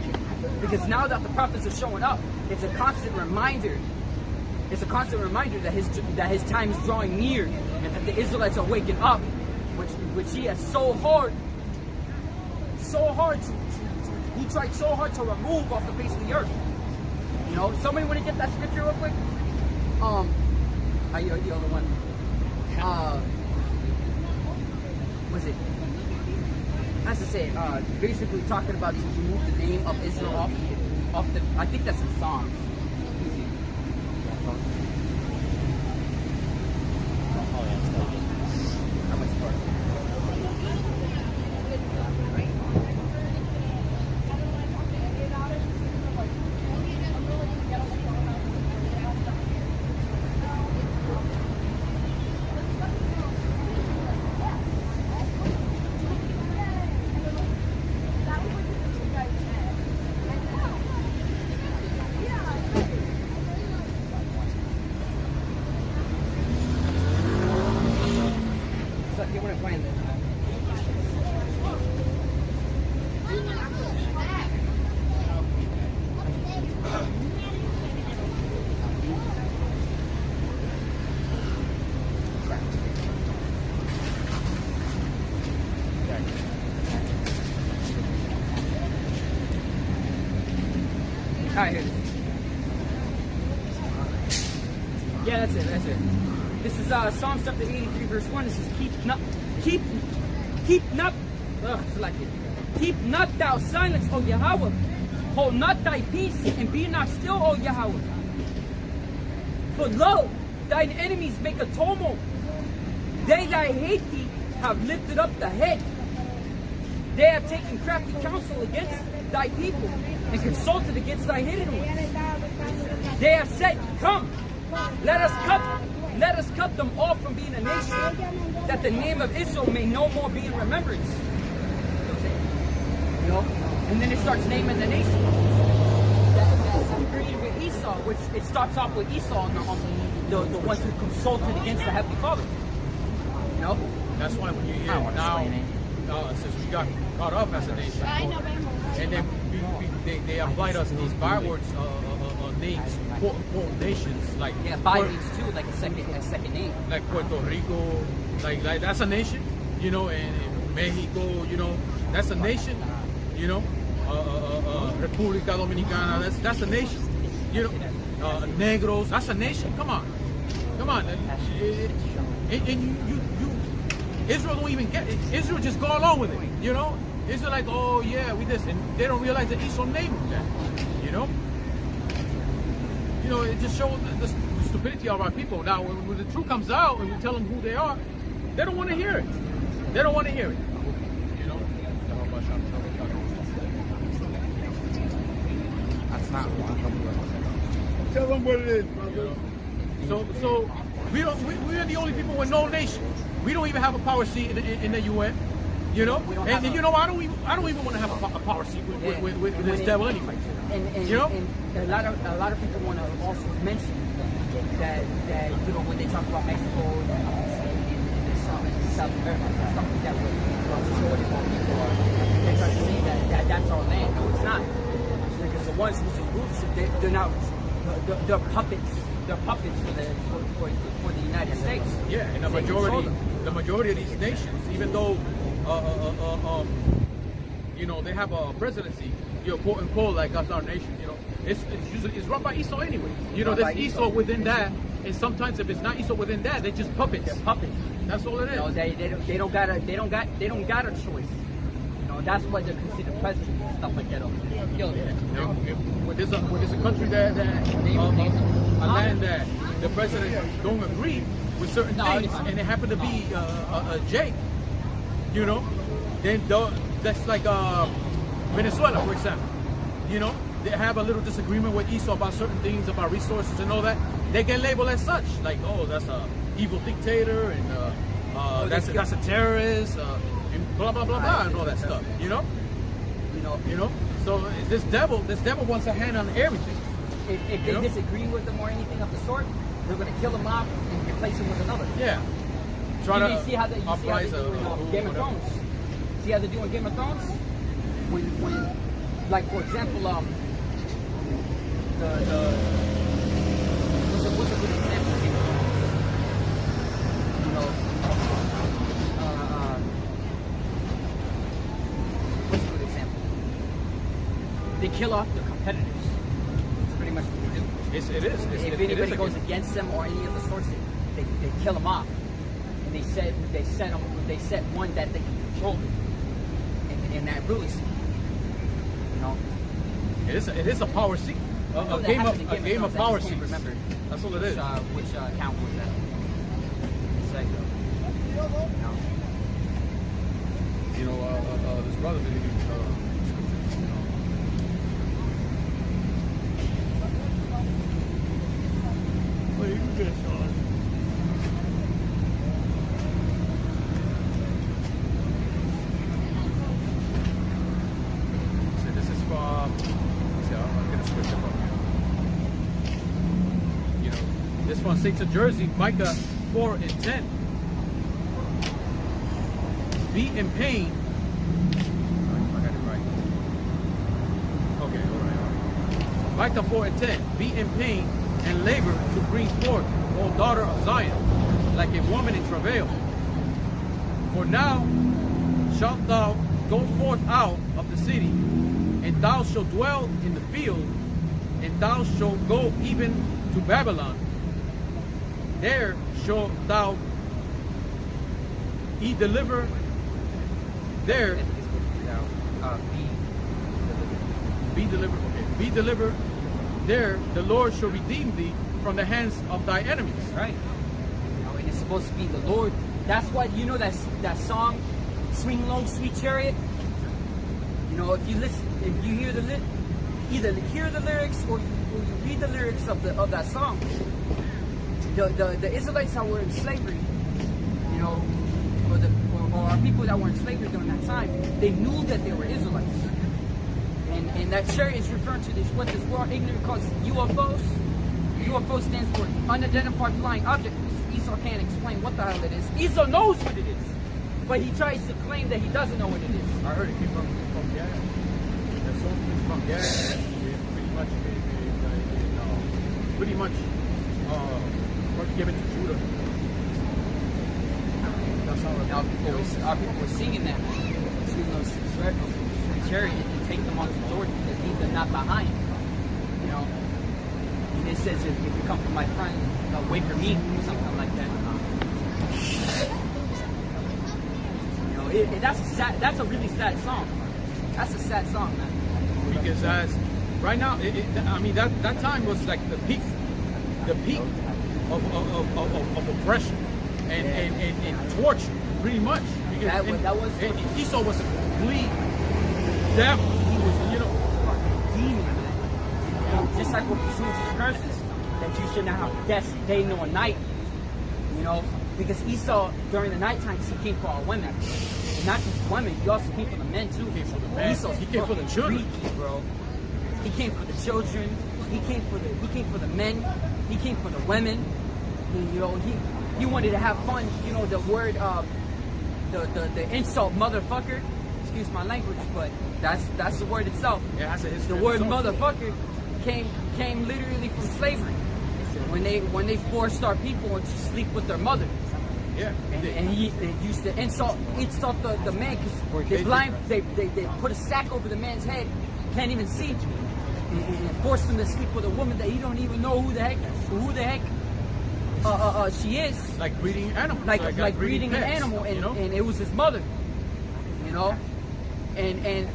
Because now that the prophets are showing up, it's a constant reminder. It's a constant reminder that his time is drawing near, and that the Israelites are waking up, which he has so hard to he tried so hard to remove off the face of the earth. You know, somebody want to get that scripture real quick? You're the other one. Was it? As to say, basically talking about to remove the name of Israel off the. I think that's in Psalms. Alright, here it is. Yeah, that's it, that's it. This is Psalms chapter 83, verse 1. This is keep not thou silence, O Yahweh. Hold not thy peace, and be not still, O Yahweh. For lo, thine enemies make a tumult. They that hate thee have lifted up the head. They have taken crafty counsel against thy people, and consulted against thy hidden ones. They have said, come, let us cut them off from being a nation, that the name of Israel may no more be in remembrance. You know? And then it starts naming the nation. That agreed with Esau, which it starts off with Esau on the ones who consulted against the Heavenly Father. You know? That's why when you hear now, since we got caught up as a nation, and then they applied us these bywords names, quote unquote nations, like by means too, like a second name, like Puerto Rico, like that's a nation, you know, and Mexico, you know, that's a nation, you know, República Dominicana, that's a nation, you know, Negros, that's a nation. Come on, and you Israel don't even get it. Israel just go along with it, you know. Israel like, oh yeah, we this, and they don't realize that Esau named them that, you know. You know, it just shows the stupidity of our people. Now, when the truth comes out and we tell them who they are, they don't want to hear it. They don't want to hear it. You know. Tell them what it is, brother. So we are the only people with no nation. We don't even have a power seat in the UN. You know, and you know, I don't even want to have a power seat with this devil anyway. And you know, and a lot of people want to also mention that you know, when they talk about Mexico and South America, it's something that we're short on people are. They try to say that that's our land. No, it's not. Because the ones who's in groups, they're not. They're puppets. They're puppets for the United States. Yeah, and the majority of these nations, even though you know, they have a presidency, you know, quote unquote, like us, our nation, you know, it's run by Esau anyway. You know, there's Esau within that, and sometimes if it's not Esau within that, they're just puppets. They're puppets. That's all it is. No, they don't got a choice. You know, that's why they're considered presidents and stuff like that over there. When there's a country that a land that the president don't agree with certain things, and it happened to be a Jake, you know, then that's like Venezuela, for example. You know, they have a little disagreement with Esau about certain things, about resources and all that. They get labeled as such, like, oh, that's a evil dictator, and that's a terrorist, and blah blah blah blah, and all that stuff. You know. So this devil wants a hand on everything. If they disagree with them or anything of the sort, they're going to kill them off and replace them with another. Yeah. You see how they do in Game of Thrones. See how they do in Game of Thrones? When like, for example, what's a good example of Game of Thrones? You know, what's a good example? They kill off their competitors. That's pretty much what they do. It is. If anybody goes against them or any of the sorts, they kill them off. And they set one that they can control in that ruling seat. You know, it is a power seat. A game of power seats. Remember, that's all it is. Which account was that? You know, this brother really Well, you can get it on. From St. Jersey, Micah 4 and 10. Be in pain. I got it right. Micah 4 and 10. Be in pain and labor to bring forth, O daughter of Zion, like a woman in travail. For now shalt thou go forth out of the city, and thou shalt dwell in the field, and thou shalt go even to Babylon. There shalt thou deliver. There be delivered. Okay. Be delivered. There the Lord shall redeem thee from the hands of thy enemies. Right. And it's supposed to be the Lord. That's why, you know, that song, "Swing Low, Sweet Chariot." You know, if you listen, if you hear either hear the lyrics or you read the lyrics of that song, the Israelites that were in slavery, you know, or our people that were in slavery during that time, they knew that they were Israelites. And that chariot is referring to what this world ignorant calls UFOs. UFO stands for unidentified flying object. Esau can't explain what the hell it is. Esau knows what it is, but he tries to claim that he doesn't know what it is. I heard it came from Gad. The soldiers from Gad, pretty much given to Judah. That's how Now our people were singing that. Singing those chariot and take them onto Jordan to leave them not behind. You know. And it says if you come from my friend, wait for me, or something like that. You know, that's a really sad song. That's a sad song, man. Because right now, I mean that time was like the peak of oppression and torture, pretty much. Because that was Esau was a complete devil. He was, you know, fucking demon, man. And just like what pursues the curses, that you should not have death day nor night. You know, because Esau during the night times he came for our women, and not just women. He also came for the men too. He came for the men. He came for the children, freaky, bro. He came for the children. He came for the men. He came for the women. You know, he wanted to have fun. You know, the word the insult motherfucker. Excuse my language, but that's the word itself. Yeah, that's a history. The word motherfucker came literally from slavery. When they forced our people to sleep with their mother. Yeah. And he used to insult the man because they put a sack over the man's head, can't even see, and forced him to sleep with a woman that he don't even know who the heck she is. Like breeding animals. Like breeding an pets, animal, and, you know? and it was his mother. You know, and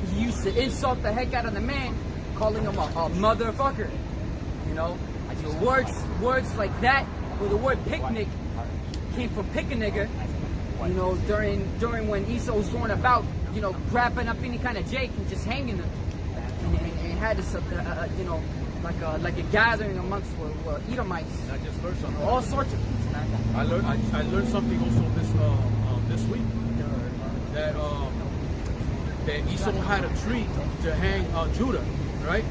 he used to insult the heck out of the man, calling him a motherfucker. You know, so words like that, or the word picnic came from pick a nigger. You know, during when Esau was going about, you know, grabbing up any kind of Jake and just hanging them, and had this, you know, like a gathering amongst Edomites. And I just learned something. All sorts of things, man. I learned something also this week that Esau had a tree to hang Judah, right?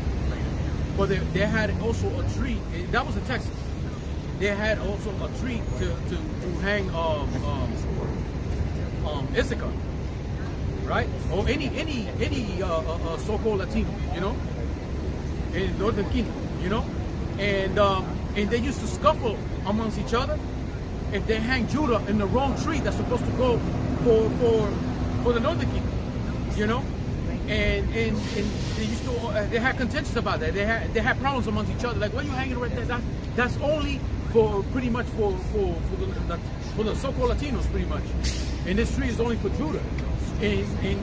But they had also a tree that was in Texas. They had also a tree to hang Issachar, right? Or any so-called Latino, you know, in Northern Kingdom, you know, and they used to scuffle amongst each other if they hang Judah in the wrong tree that's supposed to go for the Northern Kingdom, you know. And they used to they had contentions about that. They had problems amongst each other. Like, why are you hanging right there? That's only for pretty much for the so-called Latinos, pretty much. And this tree is only for Judah. And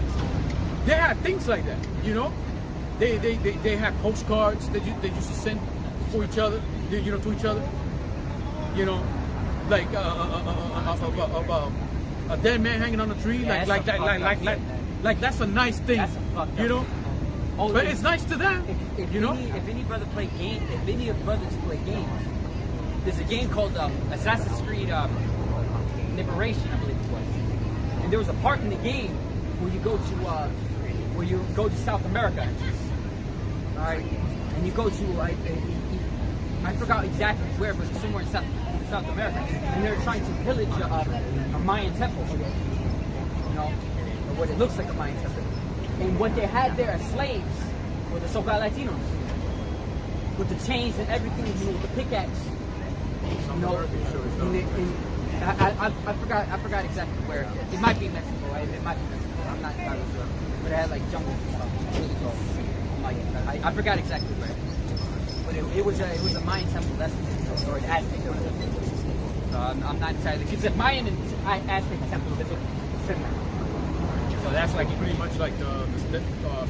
they had things like that, you know. They had postcards that they used to send for each other, you know, to each other. You know, like a dead man hanging on a tree, like that's a nice thing, you know. But it's nice to them, you know. If any brother play games, if any of brothers play games, there's a game called Assassin's Creed Liberation, I believe it was. And there was a part in the game where you go to South America, all right, and you go to I forgot exactly where, but somewhere in South America, and they're trying to pillage a Mayan temple, you know. What it looks like a Mayan temple. And what they had there as slaves were the so-called Latinos. with the chains and everything, you know, with the pickaxe. You know, I forgot exactly where. It might be Mexico, right? It might be Mexico. I'm not entirely sure. But it had like jungles and stuff. I forgot exactly where. But it was a Mayan temple. That's or an Aztec temple. So I'm not entirely. Because the Mayan and Aztec temple is similar. So that's like pretty much like the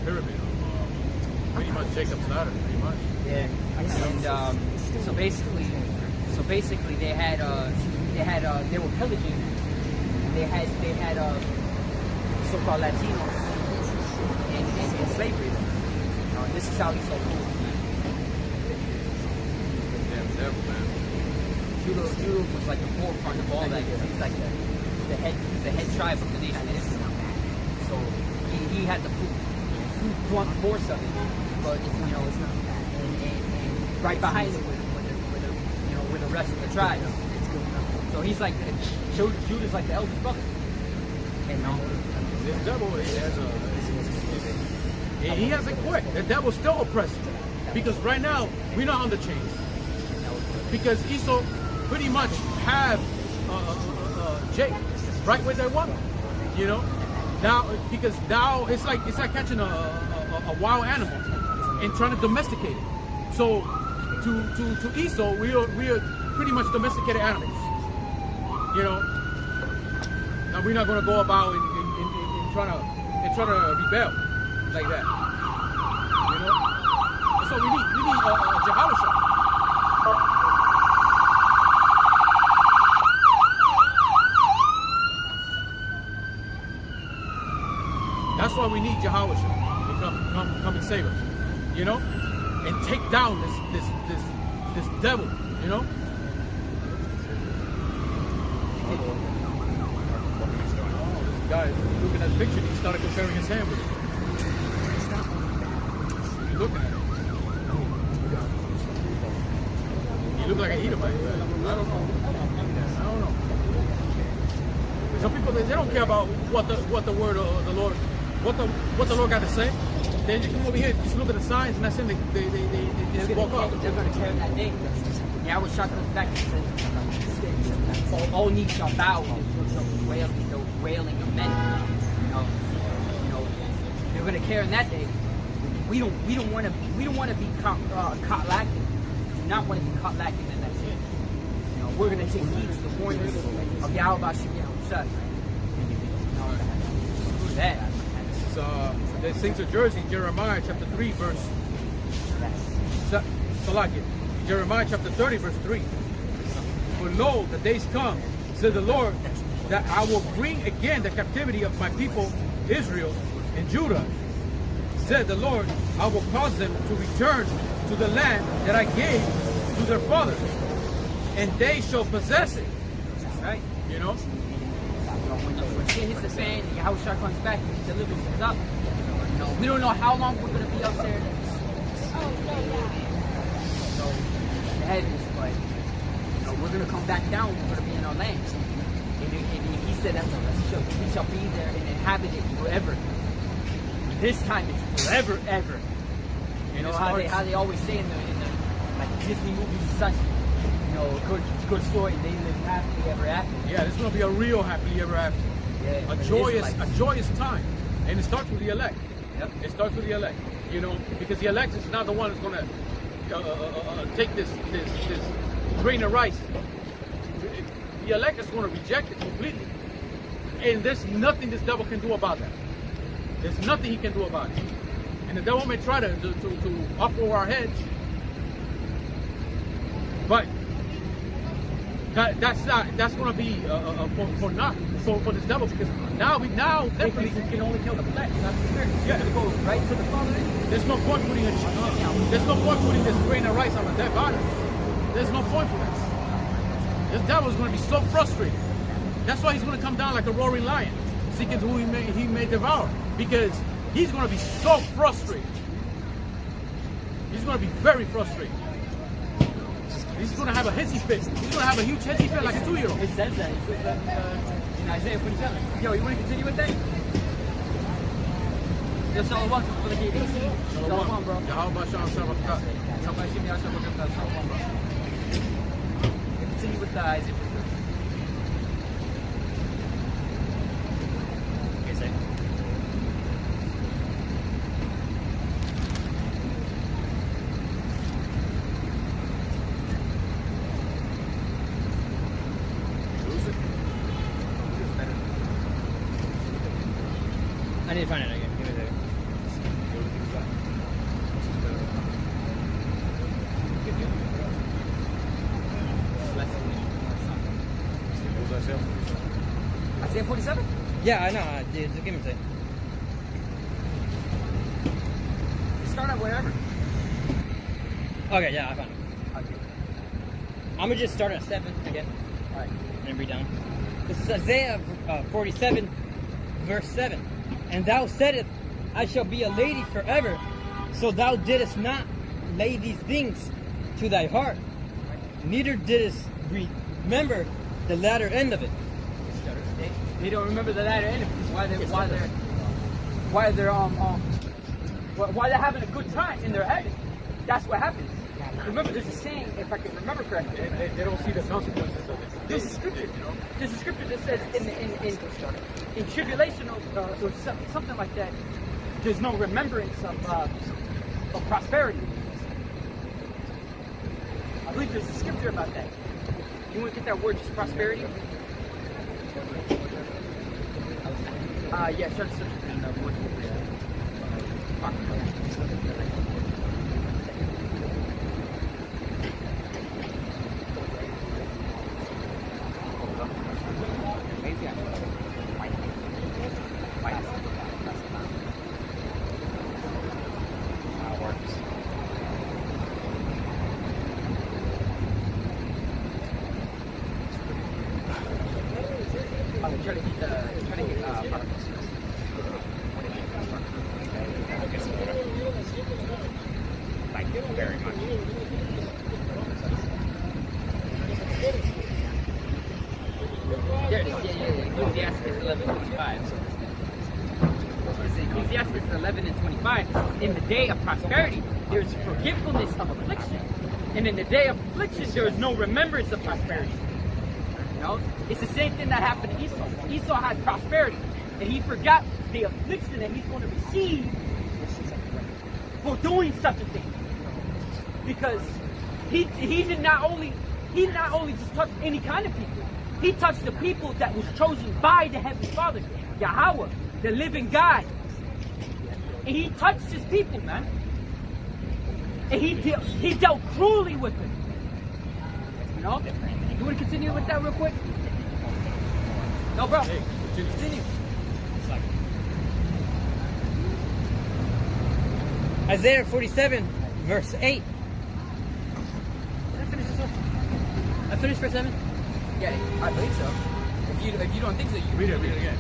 pyramid. Pretty much Jacob's ladder, pretty much. Yeah. And so basically they were pillaging. They had so-called Latinos in slavery. This is how he's so cool. Damn devil, man. Judo was like the forefront of all that. He's like the head tribe of the nation of Islam. So he had the full force of it, but you know, it's not. And right behind him with the rest of the tribes. So he's like Judah's like the elder brother. And this devil he hasn't quit. The devil's still oppressing. Because right now, we're not on the chains. Because Esau pretty much have Jake right where they want him. You know? Now, because now it's like catching a wild animal and trying to domesticate it. So to Esau, we are pretty much domesticated animals. You know? Now we're not gonna go about in trying to rebel like that. You know? So we need YAHAWASHI. That's why we need YAHAWASHI to come and save us. You know? And take down this devil, you know? Guy looking at the picture, he started comparing his hand with it. He's looking at it. He looked like an Edomite. I don't know. Some people they don't care about what the word of the Lord, what the Lord got to say. They just come over here, just look at the signs, and that's it. They just walk off. They're going to carry that day. Yahweh comes back and says, all knees shall bow. The wailing of men. You know, they're going to carry in that day. We don't want to be caught lacking. We do not want to be caught lacking in that day. You know, we're going to take heed to the warnings of YAHAWASHI. Screw that. The Saints of Jersey, Jeremiah chapter 3, verse. Jeremiah chapter 30, verse 3. For lo, the days come, said the Lord, that I will bring again the captivity of my people Israel and Judah. Said the Lord, I will cause them to return to the land that I gave to their fathers, and they shall possess it. That's right. You know? When shit hits the fan, YAHAWASHI comes back and he delivers us up. You know, we don't know how long we're going to be up there. So, the heavens, but you know, we're going to come back down. We're going to be in our land. And he said that we shall be there and inhabit it forever. This time it's forever, ever. You know how they always say in the like Disney movies and such. You know, good story. They live happily ever after. Yeah, it's going to be a real happily ever after. Yeah, a joyous time, and it starts with the elect. Yep. It starts with the elect. You know, because the elect is not the one that's going to take this grain of rice. The elect is going to reject it completely, and there's nothing this devil can do about that. There's nothing he can do about it. And the devil may try to up over our heads, but that's going to be for this devil, because now definitely we can only kill the flesh, not the spirit. Yeah. It's going to go right to the Father. there's no point putting this grain of rice on a dead body. There's no point for that. This devil's going to be so frustrated. That's why he's going to come down like a roaring lion, seeking who he may devour, because he's going to be so frustrated. He's going to be very frustrated. He's going to have a hissy fit. He's going to have a huge hissy fit like a 2-year-old. It says that. It says that in Isaiah 47. Yo, you want to continue with that? Yo Shalom for the KBC. Shalom, bro. YAHAWASHAM, Shabbat. Shalom, Shalom, bro. Continue with the Isaac. Okay, say. I need to find it again. Give me a second. Isaiah 47? Yeah, I know. Dude, just give me a second. Start at wherever. Okay, yeah, I found it. Okay. I'm gonna just start at 7 again. Alright. And read down. This is Isaiah 47, verse 7. And thou saidst, I shall be a lady forever, so thou didst not lay these things to thy heart, neither didst remember the latter end of it. They don't remember the latter end because why they're having a good time in their head. That's what happens. Remember, there's a saying, if I can remember correctly. They don't see the consequences of it. There's a scripture. There's a scripture that says in tribulation or something like that. There's no remembrance of prosperity. I believe there's a scripture about that. You want to get that word, just prosperity? Yeah, sure. Very much. Yeah. Ecclesiastes 11:25. Ecclesiastes 11:25. In the day of prosperity, there is forgetfulness of affliction, and in the day of affliction, there is no remembrance of prosperity. You know, it's the same thing that happened to Esau. Esau had prosperity, and he forgot the affliction that he's going to receive for doing such a thing. Because he did not only just touch any kind of people. He touched the people that was chosen by the Heavenly Father, Yahawah, the living God. And he touched his people, man. And he dealt cruelly with them. You know? You want to continue with that real quick? No, bro. Hey, Continue. Isaiah 47, verse 8. I finished verse 7? Yeah, I believe so. If you don't think so, you Read it again.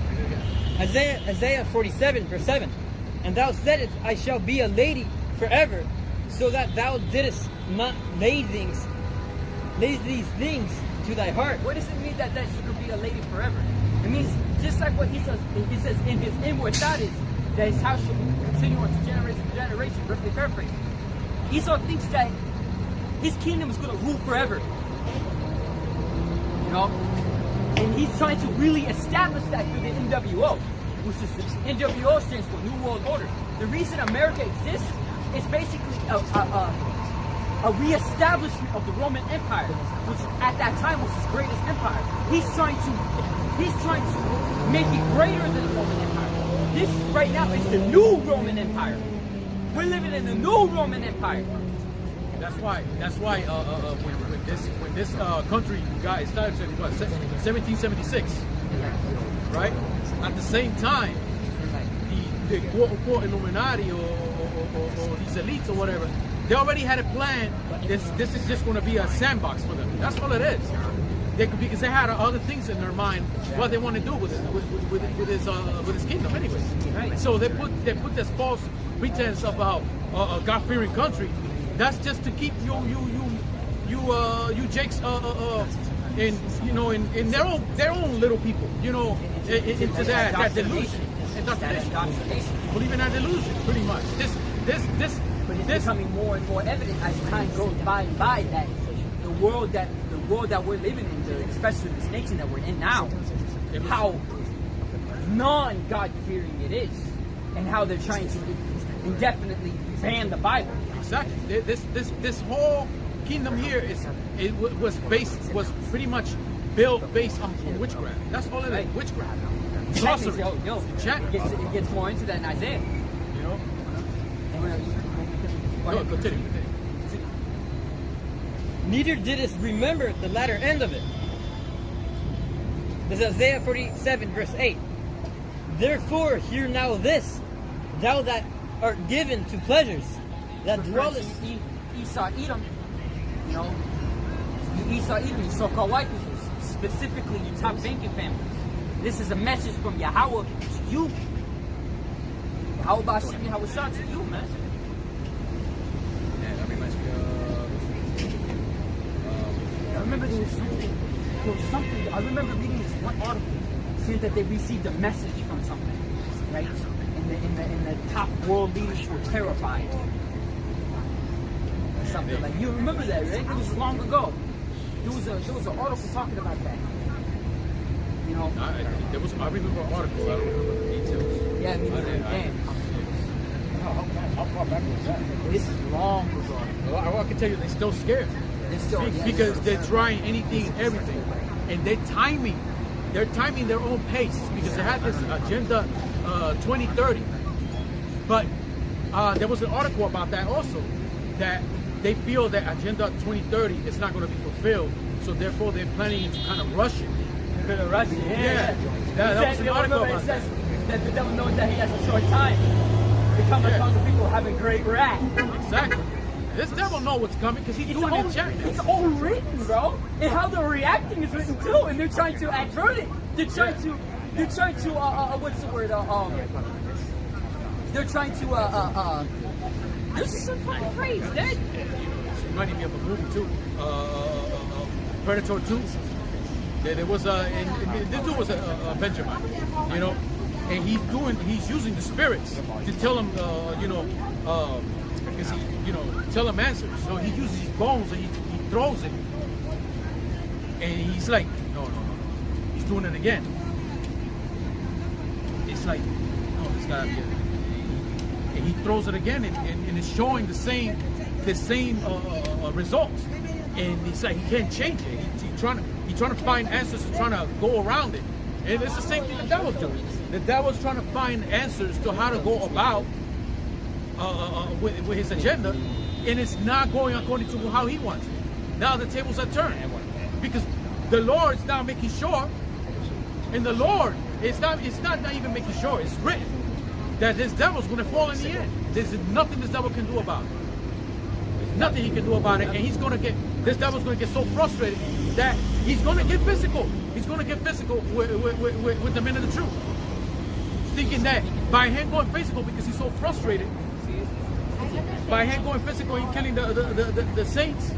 Isaiah 47, verse 7. And thou saidst, I shall be a lady forever, so that thou didst not lay these things to thy heart. What does it mean that she could be a lady forever? It means just like what he says in his inward thought is that his house shall continue on to generation to generation. Roughly paraphrasing. Esau thinks that his kingdom is going to rule forever. You know? And he's trying to really establish that through the NWO, which is the NWO stands for New World Order. The reason America exists is basically a reestablishment of the Roman Empire, which at that time was his greatest empire. He's trying to make it greater than the Roman Empire. This right now is the new Roman Empire. We're living in the new Roman Empire. That's why when this country got established in what 1776, right? At the same time, the quote unquote Illuminati or these elites or whatever, they already had a plan. This is just going to be a sandbox for them. That's all it is. Because they had other things in their mind what they want to do with his kingdom, anyways. Right. So they put this false pretense about a God-fearing country. That's just to keep you Jakes in their own little people, into that delusion. indoctrination. indoctrination. Believe in that delusion, pretty much. But it's becoming more and more evident as time goes by and by that the world that we're living in, especially this nation that we're in now, how non-God-fearing it is, and how they're trying to indefinitely ban the Bible. Exactly. This whole kingdom here was pretty much built based on witchcraft. That's all it is. Witchcraft. Sorcery. It gets more into that in Isaiah. You know. Go Continue. Neither didst remember the latter end of it. This is Isaiah 47, verse 8. Therefore, hear now this, thou that art given to pleasures, that dwellest. Esau, Edom, you know, Esau, Edom, you so-called white people, specifically your top banking families. This is a message from Yahawah to you. YAHAWASHI, YAHAWASHI to you, man. Yeah, that reminds me I remember there was something, I remember reading this one article saying that they received a message from something, right? And the top world leaders were terrified. Something like, you remember that, right? It was long ago. There was an article talking about that. You know, I remember an article. I don't remember the details. yeah, I mean, damn. How far back was that? This is long ago. Well, I can tell you, they're still scared because they're trying anything and everything, and they're timing their own pace because they had this agenda 2030. But there was an article about that also, that they feel that agenda 2030 is not going to be fulfilled, so therefore they're planning to kind of rush it. They're gonna rush it. Yeah. That was an article about that. That the devil knows that he has a short time to come upon the people having great wrath. Exactly. This devil knows what's coming because he's doing it in It's all written, bro. And how they're reacting is written too, and they're trying to advert it. They're trying to what's the word? They're trying to this is some fucking phrase, dude. It's reminding me of a movie too, Predator 2. There was and this dude was a Benjamin, you know, and he's using the spirits to tell him, because tell him answers. So he uses his bones and he throws it, and he's like, no, he's doing it again. It's like, no, this gotta be it. And he throws it again, and it's showing the same results. And it's like he can't change it. He's trying to find answers and trying to go around it. And it's the same thing the devil's doing. The devil's trying to find answers to how to go about with his agenda, and it's not going according to how he wants it. Now the tables are turned because the Lord's now making sure, and the Lord it's not even making sure. It's written that this devil's going to fall in the end. There's nothing this devil can do about it. There's nothing he can do about it, and this devil's going to get so frustrated that he's going to get physical. He's going to get physical with the men of the truth, thinking that by him going physical because he's so frustrated, by him going physical and killing the saints,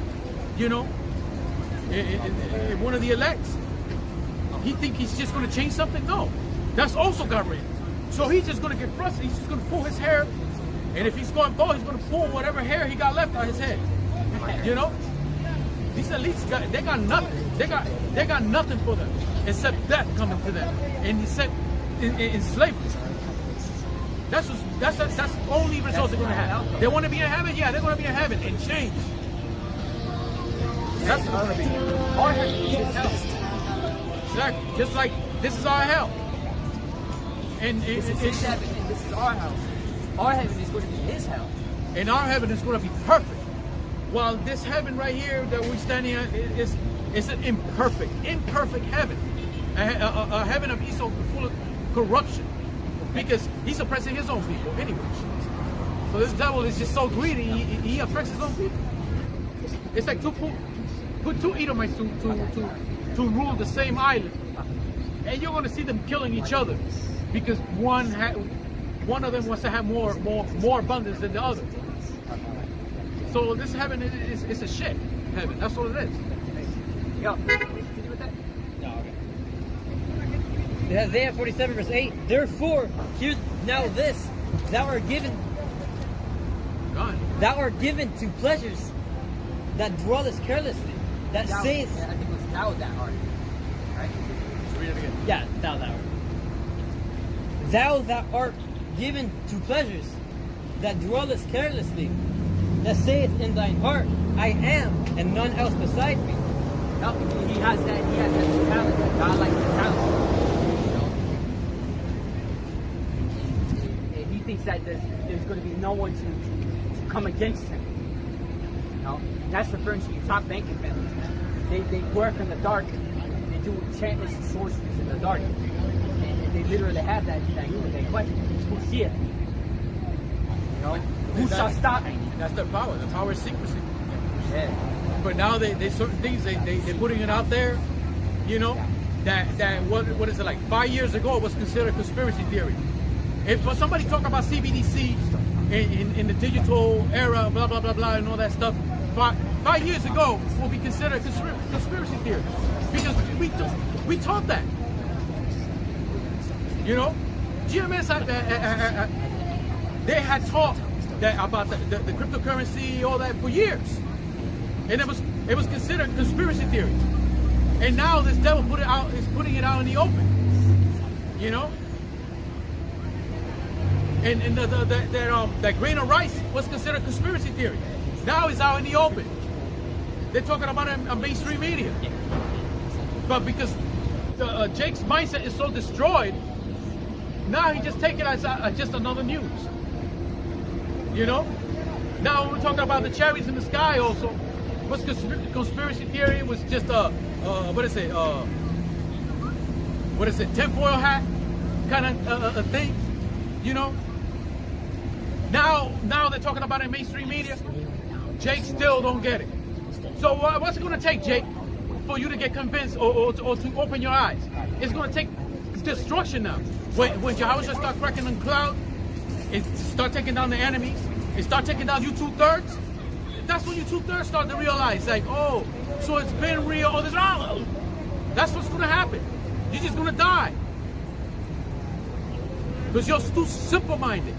one of the elects, he think he's just going to change something. No, that's also God written. So he's just going to get frustrated. He's just going to pull his hair, and if he's going to go, he's going to pull whatever hair he got left on his head. These elites they got nothing. They got nothing for them except death coming to them, and he said in slavery. That's the only result they're going to have. They want to be in heaven, yeah, they're going to be in heaven and change. That's what it's going to be. Our heaven is hell. Exactly. Just like this is our hell. And this is his heaven, and this is our hell. Our heaven is going to be his hell. And our heaven is going to be perfect. While this heaven right here that we're standing at is an imperfect heaven. A heaven of Esau full of corruption. Because he's oppressing his own people anyway. So this devil is just so greedy, he oppresses his own people. It's like put two Edomites to rule the same island, and you're going to see them killing each other because one of them wants to have more abundance than the other. So this heaven is a shit heaven. That's what it is. Yo, can you with that? No, okay. Isaiah 47 verse 8. Therefore, hear now this, thou art given to pleasures that dwellest carelessly. That saith, I think it was thou that art. Right? Let's read it again. yeah, thou art. Thou that art given to pleasures that dwellest carelessly. That saith in thine heart, I am, and none else beside me. No, he has that talent. God likes the talent. And he thinks that there's going to be no one to come against him. You know? And that's referring to your top banking families, man. They work in the dark. They do enchantments and sorceries in the dark. And they literally have that they question. Who seeth? You know? Who shall stop me? That's their power. The power is secrecy. Yeah. But now they certain things they're putting it out there, you know, that what is it, like 5 years ago it was considered conspiracy theory. If somebody talk about CBDC in the digital era, blah blah blah blah, and all that stuff, 5 years ago will be considered conspiracy theory because we taught that. You know, GMS they had taught that about the cryptocurrency, all that for years. And it was considered conspiracy theory. And now this devil is putting it out in the open. You know? And that grain of rice was considered conspiracy theory. Now it's out in the open. They're talking about it on mainstream media. But because Jake's mindset is so destroyed, now he just take it as just another news. You know? Now we're talking about the chariots in the sky also. What's conspiracy theory? It was just what is it, tinfoil hat kind of a thing, you know? Now they're talking about it in mainstream media. Jake still don't get it. So what's it going to take, Jake, for you to get convinced or to open your eyes? It's going to take destruction now. When YAHAWASHI start cracking the cloud, it start taking down the enemies, it start taking down you 2/3. That's when you 2/3 start to realize, like, oh, so it's been real. Oh, there's all. That's what's gonna happen. You're just gonna die because you're too simple-minded.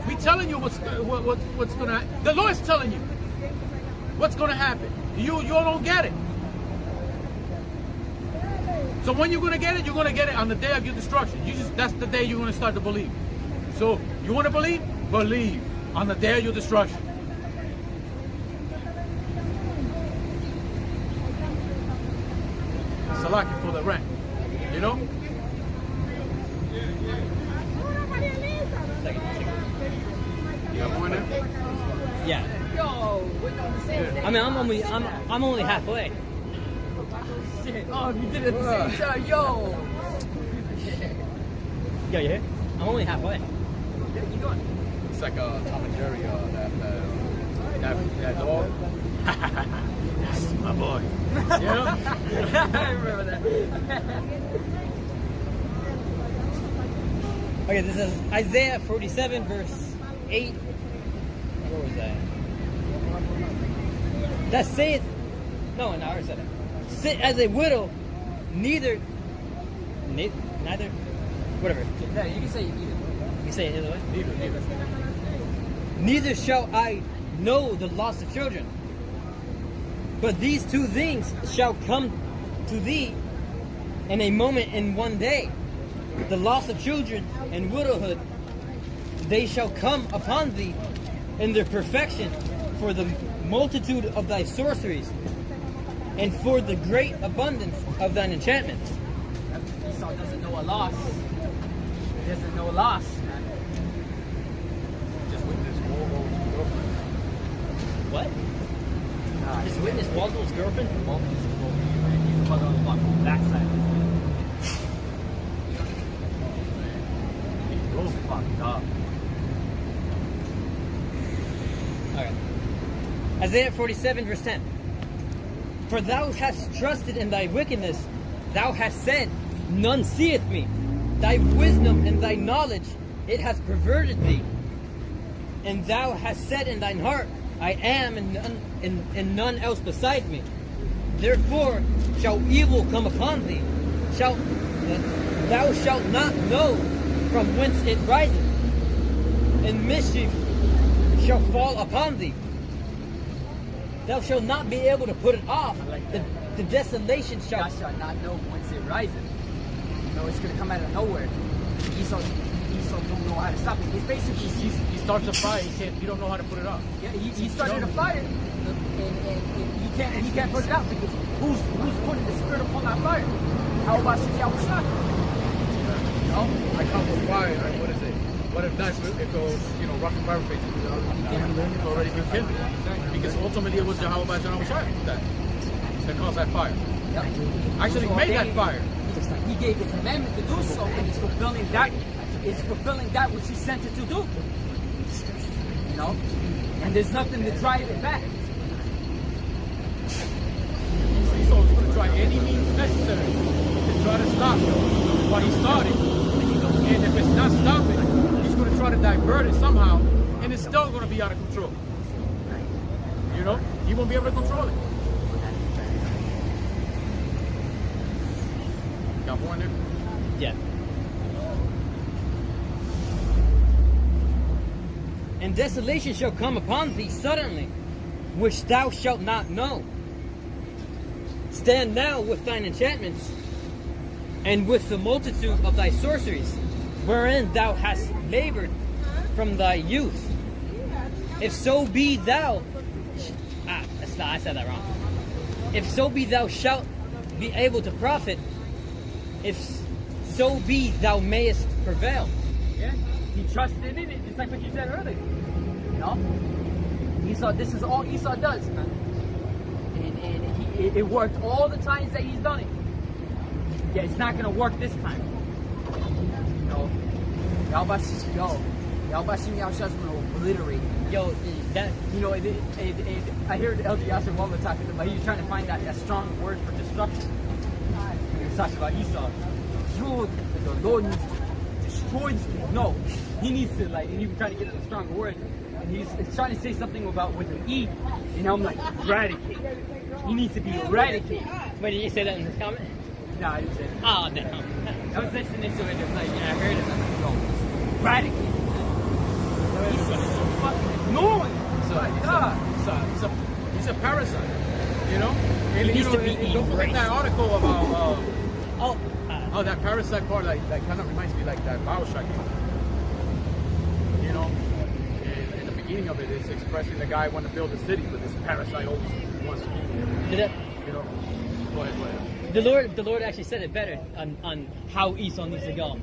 We telling you what's gonna. The Lord's telling you what's gonna happen. You don't get it. So when you're gonna get it, you're gonna get it on the day of your destruction. That's the day you're gonna start to believe. So you want to believe? Believe on the day of your destruction. Salaki for the rent, you know? You have more in there? Yeah. Yo, we're doing the same thing. I mean, I'm only halfway. Shit. Oh, you did it at the same time. Yo. Yo, you here? I'm only halfway. What are you doing? It's like Tom and Jerry, that dog. That's my boy. You know? I remember that. Okay, this is Isaiah 47 verse 8. Where was that? That saith, no, I already said it. Sit as a widow, neither, whatever. Yeah, you can say you either. You say it either way? Neither. Neither shall I know the loss of children. But these two things shall come to thee in a moment, in one day. The loss of children and widowhood, they shall come upon thee in their perfection, for the multitude of thy sorceries, and for the great abundance of thine enchantments. Esau doesn't know a loss. He doesn't know a loss, man. Just witness Waldo's girlfriend. What? Just witness Waldo's girlfriend? Waldo's his girlfriend, man. He's the mother on the backside of this man. He's real fucked up. Okay. Isaiah 47 verse 10. For thou hast trusted in thy wickedness, thou hast said, none seeth me. Thy wisdom and thy knowledge, it hath perverted thee. And thou hast said in thine heart, I am, and none else beside me. Therefore shall evil come upon thee, thou shalt not know from whence it riseth, and mischief shall fall upon thee. Thou shalt not be able to put it off. The desolation shall. Thou shalt not know whence it riseth. You know, it's going to come out of nowhere. Esau don't know how to stop it. It's basically He starts a fire. He don't know how to put it out. yeah, he started a fire, and he can't put it out because who's putting the spirit upon that fire? How about YAHAWASHI? I come with fire. What is it? What if not? If it was, rough and fire faces? It's already been killed. Because ultimately it was YAHAWASHI that caused that fire. Yep. Actually made that fire. He gave the commandment to do so, and it's fulfilling that. It's fulfilling that which he sent it to do. You know, and there's nothing to drive it back. Esau is going to try any means necessary to try to stop what he started. And if it's not stopping, he's going to try to divert it somehow, and it's still going to be out of control. You know, he won't be able to control it. Got more in there? Yeah. And desolation shall come upon thee suddenly, which thou shalt not know. Stand now with thine enchantments, and with the multitude of thy sorceries, wherein thou hast labored from thy youth. If so be thou, I said that wrong. If so be thou shalt be able to profit, if so be thou mayest prevail. Yeah, he trusted in it, just like what you said earlier. You know, Esau. This is all Esau does, man. And it worked all the times that he's done it. Yeah, it's not gonna work this time. You know, YAHAWASHI is gonna obliterate. Yo, that You know, I heard Elder Yasser Wallah talking about. He was trying to find that strong word for destruction. He was talking about Esau. The Lord needs to destroy this. No, he needs to he was trying to get a stronger word. And he's trying to say something about with an E. And I'm like, eradicate. He needs to be eradicated. wait, did you say that in this comment? No, I didn't say it. Oh damn. I was listening to it. It was like, yeah, I heard it. I'm like, yo, eradicate. He's so fucking annoying. My God. He's a parasite. You know? And, He needs to be don't forget erased. that article about Oh, that parasite part, like kind of reminds me like that BAHASHAM game. You know, in the beginning of it, it's expressing the guy want to build a city, but this parasite always wants to keep it. You know, go ahead. the Lord actually said it better on how Esau needs to go.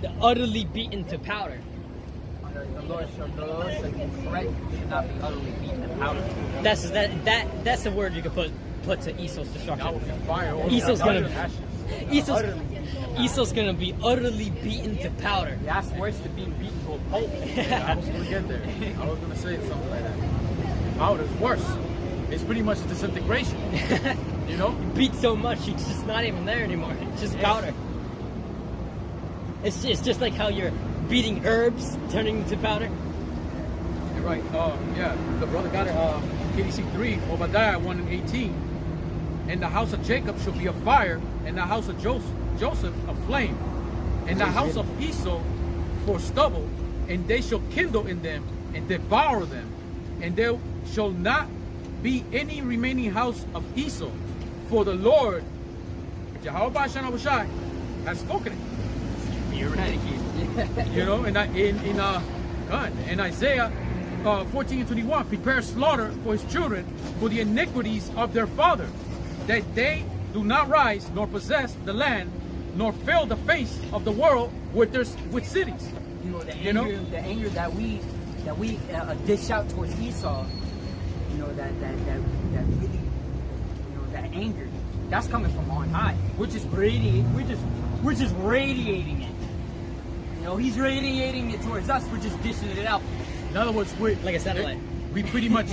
The utterly beaten to powder. The Lord shall be correct. He should not be utterly beaten and powder. That's the word you could put to Esau's destruction. That would be fire. Esau's gonna ashes. Esau's gonna be utterly beaten to powder. Yeah, that's worse than being beaten to a pulp. I was going to get there. I was going to say something like that. Powder's worse. It's pretty much disintegration. You know? Beat so much, it's just not even there anymore. It's just powder. It's just like how you're beating herbs, turning into powder. You're right. Yeah, the brother got it. KDC 3, Obadiah 1 and 18. And the house of Jacob shall be a fire, and the house of Joseph a flame, and the house of Esau for stubble, and they shall kindle in them and devour them, and there shall not be any remaining house of Esau, for the Lord, YAHAWASHI, has spoken it. Be eradicated. You know, in Isaiah 14 and 21, prepare slaughter for his children for the iniquities of their father, that they do not rise nor possess the land, nor fill the face of the world with cities. You know, the anger that we dish out towards Esau. You know, that really, you know, that anger, that's coming from on high. We're just radiating it. You know, he's radiating it towards us. We're just dishing it out. In other words, Like a satellite. We pretty much,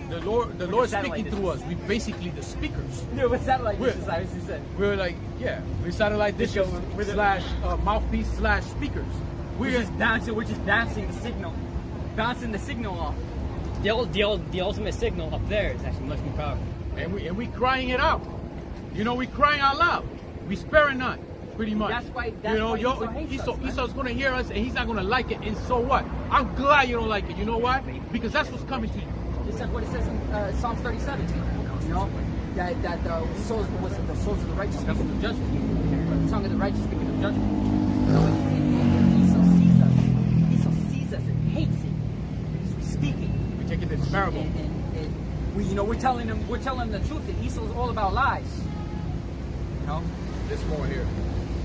the Lord speaking through us. We basically the speakers. No, what's satellite dish? As you said. We're like, yeah, we're satellite dishes slash mouthpiece slash speakers. We're just bouncing the signal, off. The ultimate signal up there is actually much more powerful. And we crying it out. You know, we crying out loud. We sparing not. pretty much. That's why hates us, man. Esau's gonna hear us and he's not gonna like it, and so what? I'm glad you don't like it. You know why? Because that's what's coming to you. Just like what it says in Psalms 37. You know, that the souls of the righteous speaking of judgment. The tongue of the righteous speaking of judgment. You know, and Esau sees us and hates it because we're speaking. We're taking this parable. And we, you know, we're telling them the truth that Esau's all about lies. You know. There's more here.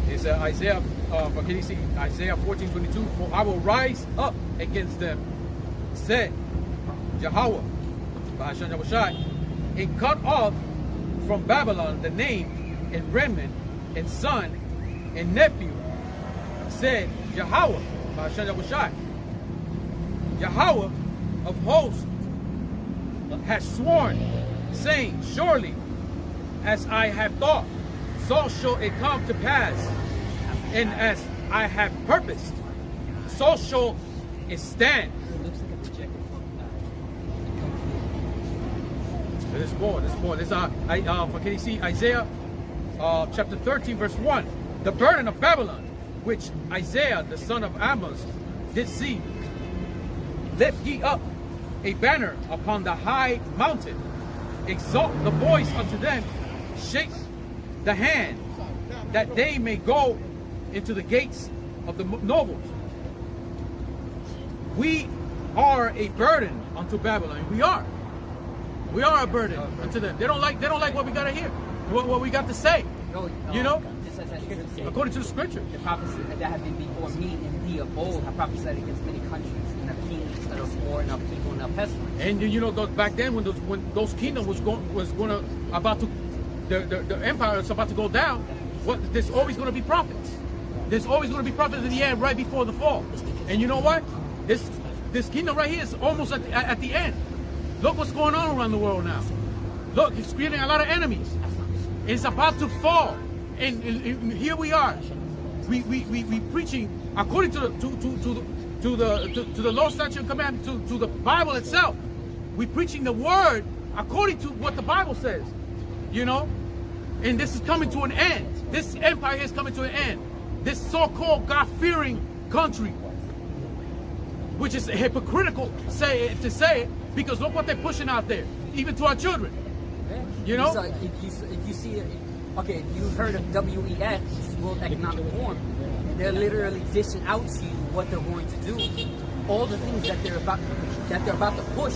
It's Isaiah. Can you see Isaiah 14:22? For I will rise up against them, said YAHAWAH, BAHASHAM YAHAWASHI, and cut off from Babylon the name and remnant and son and nephew, said YAHAWAH, BAHASHAM YAHAWASHI. YAHAWAH of hosts has sworn, saying, surely as I have thought, so shall it come to pass, and as I have purposed, so shall it stand. There's more. There's can you see Isaiah chapter 13 verse 1? The burden of Babylon, which Isaiah the son of Amos did see. Lift ye up a banner upon the high mountain, exalt the voice unto them, shake the hand, that they may go into the gates of the nobles. We are a burden unto Babylon. We are a burden unto them. They don't like what we got to hear, what we got to say. You know, according to the scripture. The prophets that have been before me and thee of old have prophesied against many countries and of kings and of war and of people and of pestilence. And you know, back then when those kingdoms the empire is about to go down, there's always going to be prophets. There's always going to be prophets in the end, right before the fall. And you know what? This kingdom right here is almost at the end. Look what's going on around the world now. Look, it's creating a lot of enemies. It's about to fall, and here we are. We preaching according to the law, statute, and commandment, to the Bible itself. We preaching the word according to what the Bible says. You know, and this is coming to an end. This empire is coming to an end. This so-called God-fearing country, which is hypocritical to say it, because look what they're pushing out there, even to our children. You know, if you see it, okay, you've heard of WEF, World Economic Forum, and they're literally dishing out to you what they're going to do, all the things that they're about to push.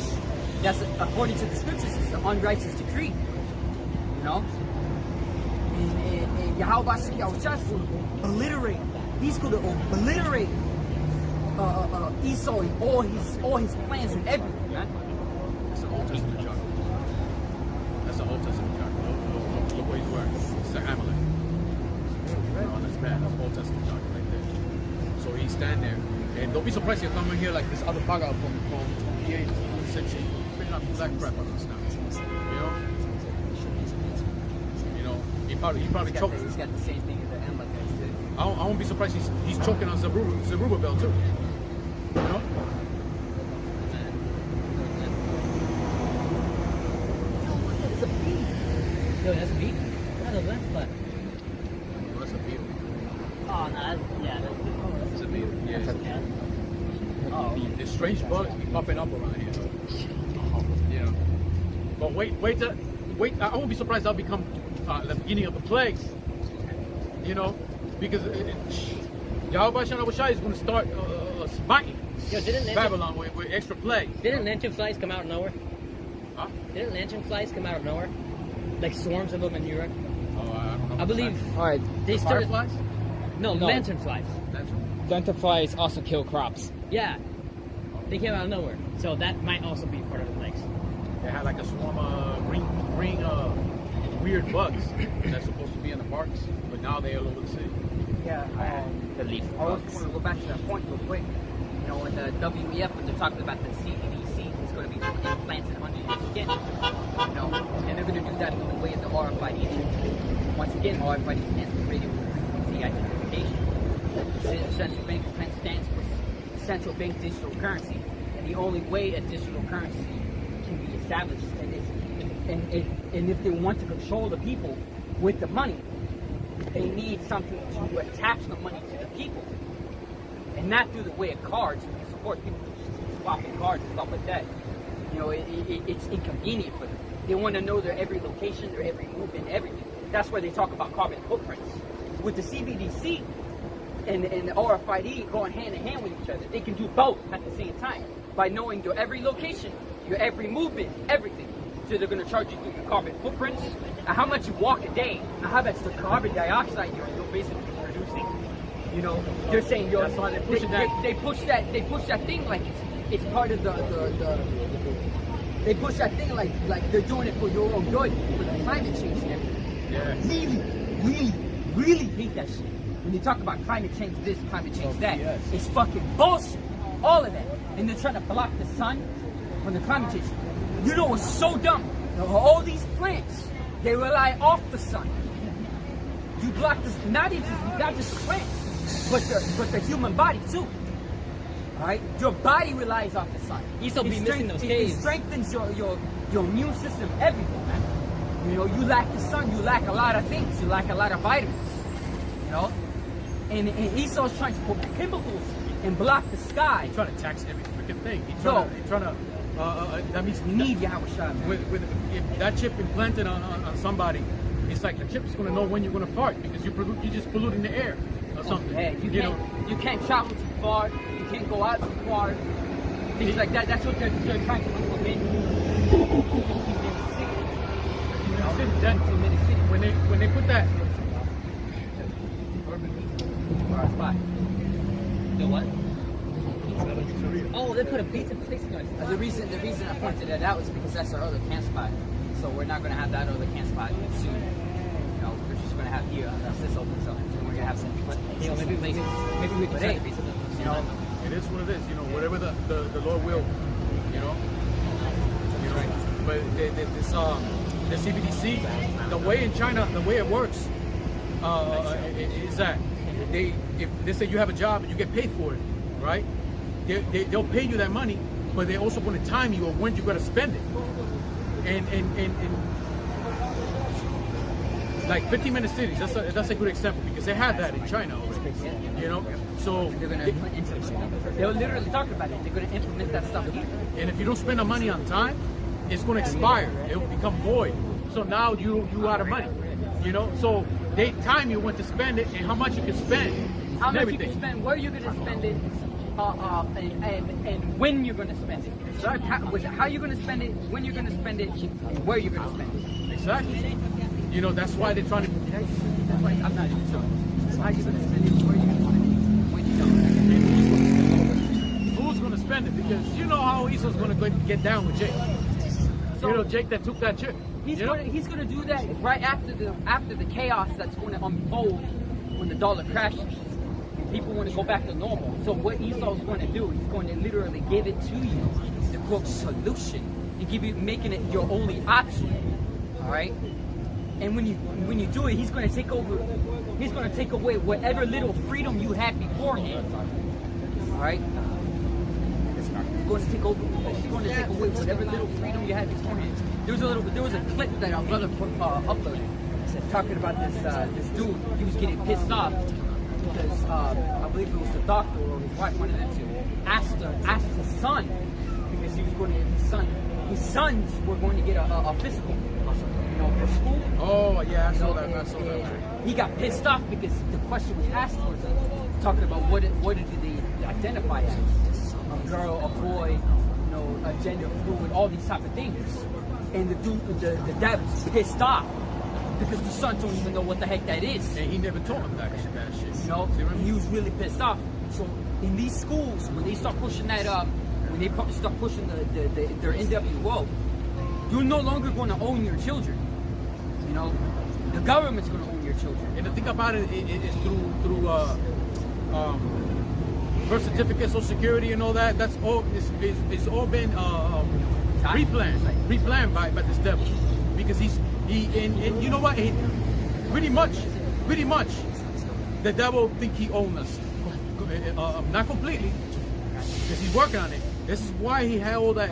That's according to the scriptures, it's the unrighteous decree. You know, and YAHAWASHI will obliterate. He's going to obliterate Esau and all his plans and everything, man. That's the Old Testament chart. That's the Old Testament chart. Look what he's wearing. It's the Amalek. On his back. That's the Old Testament chart right there. So he's standing there, and don't be surprised he'll come in here like this other bugger from the 8th century, picking up black crap on us now. You know, he probably choked. He's got the same thing as the Amalek guys did. I won't be surprised he's choking on Zerubbabel too. You know? It's a bee. Yo, that's a beat? That's a left butt. Oh, that's a beetle. Oh, no, that's a beat. It's a beetle. Yeah. Yeah. Oh. There's strange bugs be popping up around here. You know. But wait. I won't be surprised that'll become the beginning of the plagues. You know, because YAHAWASHI is going to start smiting Babylon with extra plagues. Didn't lantern flies come out of nowhere? Huh? Didn't lantern flies come out of nowhere? Like swarms of them in Europe? Oh, I don't know. I believe. All right. They started. Fireflies? No, lantern flies. Lanternflies also kill crops. Yeah. They came out of nowhere. So that might also be part of the plagues. They had like a swarm of green weird bugs that's supposed to be in the parks, but now they're all over the city. Yeah. The leaf I also bugs. want to go back to that point real quick. You know, in the WEF, when they're talking about the CBDC, it's going to be implanted under your skin. You know, and they're going to do that in the way of the RFID. Once again, RFID stands for radio frequency identification. Central bank stands for central bank digital currency, and the only way a digital currency can be established, and if they want to control the people with the money, they need something to attach the money to the people, and not through the way of cards. Because of course people just swapping cards and stuff like that. You know, it's inconvenient for them. They want to know their every location, their every movement, everything. That's why they talk about carbon footprints. With the CBDC and the RFID going hand in hand with each other, they can do both at the same time by knowing your every location, your every movement, everything. So they're going to charge you through the carbon footprints, and how much you walk a day, and how much the carbon dioxide you're basically producing. You know, they're saying That's why they push they push that thing like it's part of the they push that thing like they're doing it for your own good, for the climate change and everything. Yeah. Really hate that shit. When you talk about climate change this, climate change that, yes. it's fucking bullshit. All of that. And they're trying to block the sun from the climate change. You know what's so dumb? All these plants, they rely off the sun. You block this, not just plants, but the human body too. Alright? Your body relies off the sun. You still be missing those caves. It strengthens your immune system, everything, man. You know, you lack the sun, you lack a lot of things. You lack a lot of vitamins. You know? And Esau's trying to put chemicals and block the sky. He's trying to tax every freaking thing. He's So- trying to that means We need YAHAWASHI, man. with if that chip implanted on somebody, it's like the chip is going to know when you're going to fart because you're just polluting the air or something. Yeah, you can't travel too far. You can't go out too far. Things like that. That's what they're trying to implement. When they put that, The what? Oh, they put a pizza place in us. The reason I pointed that out is because that's our other camp spot. So we're not going to have that other camp spot soon. You know, we're just going to have here unless this opens up. So we're going to have some Maybe we But could hey, try pizza. you know, it is what it is. You know, whatever the Lord will. You know. But the CBDC, the way in China, the way it works, is that if they say you have a job and you get paid for it, right? They'll pay you that money, but they're also going to time you on when you're going to spend it. And like 15-minute cities, that's a good example because they have that in China already. You know, so they're going to implement. They'll literally talk about it. They're going to implement that stuff here. and if you don't spend the money on time, it's going to expire. It will become void. So now you out of money. You know, so they time you when to spend it and how much you can spend. How much you everything. can spend, where you're going to spend it, and when you're going to spend it. So how you're going to spend it, when you're going to spend it, and where you're going to spend it. Exactly. You know, that's why they're trying to. That's why I'm not even sure. So how you're going to spend it, where you're going to spend it, when you don't. And who's going to spend it? Because you know how Esau's going to get down with Jake. So- You know, Jake that took that chip. He's you know? going to do that right after the chaos that's going to unfold when the dollar crashes. People want to go back to normal. So what Esau's going to do, he's going to literally give it to you, the quote solution, and give you making it your only option. All right. And when you do it, he's going to take over. He's going to take away whatever little freedom you had beforehand. All right. He's going to take over. He's going to take away whatever little freedom you had beforehand. There was a clip that our brother uploaded, talking about this dude. He was getting pissed off because I believe it was the doctor or his wife, one of them two, asked his son because he was going to his sons were going to get a physical, you know, for school. Oh yeah, I You saw know, that. I and- saw that. and he got pissed off because the question was asked was talking about what did they identify as, a girl, a boy, you know, a gender fluid, all these type of things. And the dad was pissed off because the son don't even know what the heck that is. And he never told him that shit. You know, See what I and mean? he was really pissed off. So in these schools, when they start pushing that, when they start pushing their NWO, you're no longer going to own your children. You know, the government's going to own your children. And the thing about it is through birth certificate, social security, and all that. That's all. It's all been pre-planned by this devil, because he and you know what? Pretty much, the devil think he owns us. Not completely, because he's working on it. This is why he had all that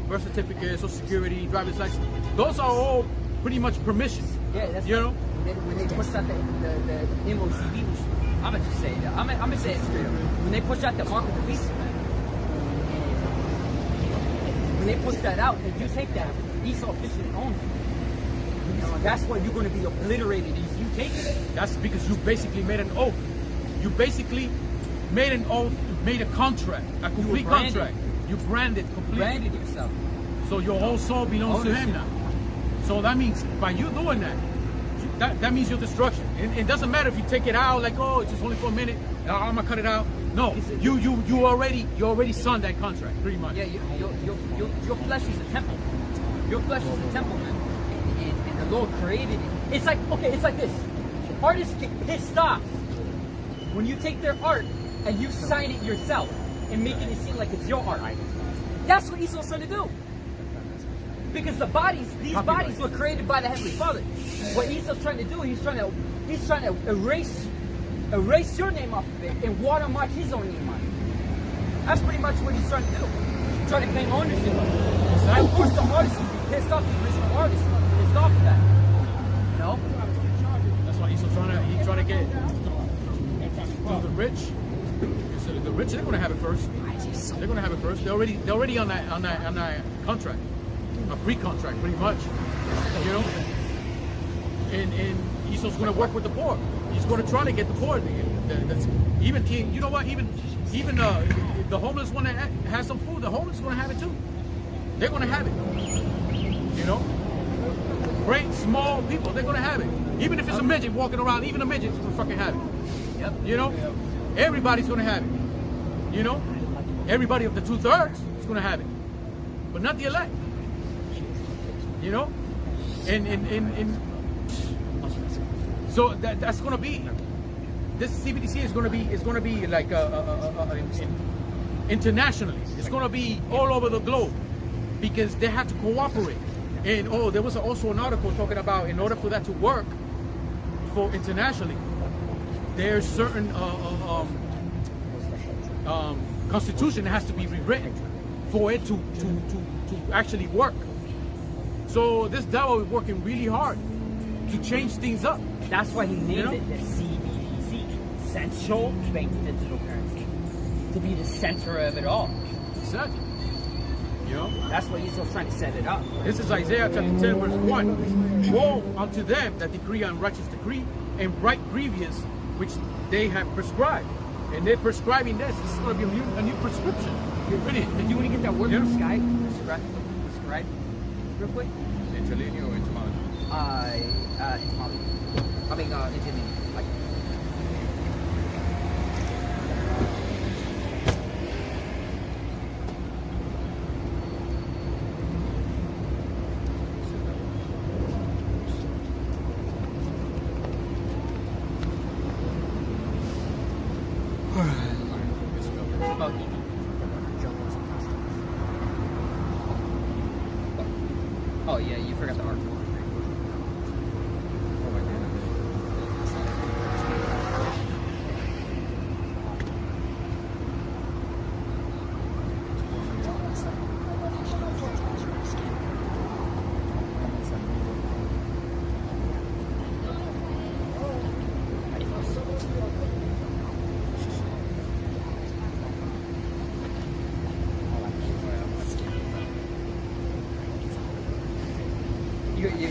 birth certificate, social security, driver's license. Those are all pretty much permission. Yeah, that's You know, when they pushed out the MOCB, which I'm gonna just say that. I'm gonna say it straight up. When they pushed out the mark of the beast, when they push that out, and you take that, Esau officially owns it. You know, that's why you're going to be obliterated if you take it. That's because you basically made an oath. You basically made an oath, made a contract, a complete contract. You branded completely. Branded yourself. So your whole soul belongs to him now. So that means by you doing that, that means your destruction. It doesn't matter if you take it out like, oh, it's just only for a minute. I'm gonna cut it out. No, you already signed that contract, pretty much. Yeah, your flesh is a temple. Your flesh is a temple, man. And the Lord created it. It's like, okay, it's like this. Artists get pissed off when you take their art and you sign it yourself and making it seem like it's your art. That's what Esau's trying to do. Because the bodies, these bodies were created by the Heavenly Father. What Esau's trying to do, he's trying to erase your name off of it and watermark his own name on it. That's pretty much what he's trying to do. He's trying to claim ownership of it. Of course, the artist would be pissed off. The original artist would be pissed off of that. You know? That's why he's trying to get the rich. So the rich, they're going to have it first. They're going to have it first. They're already on that contract, a pre-contract, pretty much. You know. And Esau's going to work with the poor. He's going to try to get the poor. Even you know what? Even the homeless one that has some food, the homeless is going to have it too. They're going to have it. You know, great small people, they're going to have it. Even if it's a midget walking around, even a midget is going to fucking have it. Yep. You know, everybody's going to have it. You know, everybody of the 2/3 is going to have it, but not the elect. You know, and so that's going to be, this CBDC is going to be like internationally. It's going to be all over the globe because they have to cooperate. And there was also an article talking about in order for that to work for internationally, there's certain constitution that has to be rewritten for it to actually work. So this devil is working really hard to change things up. That's why he named it the CBDC, Central Bank Digital Currency, to be the center of it all. Exactly. You know? That's why he's still trying to set it up. This is Isaiah chapter 10, verse 1. Woe unto them that decree unrighteous decree and write grievous, which they have prescribed. And they're prescribing this. This is going to be a new prescription. Really. Did you want to get that word from Skype? Prescribe? Real quick? Interlinear or intermodal? Intermodal. I mean, interlinear. Like, oh yeah, you forgot the article.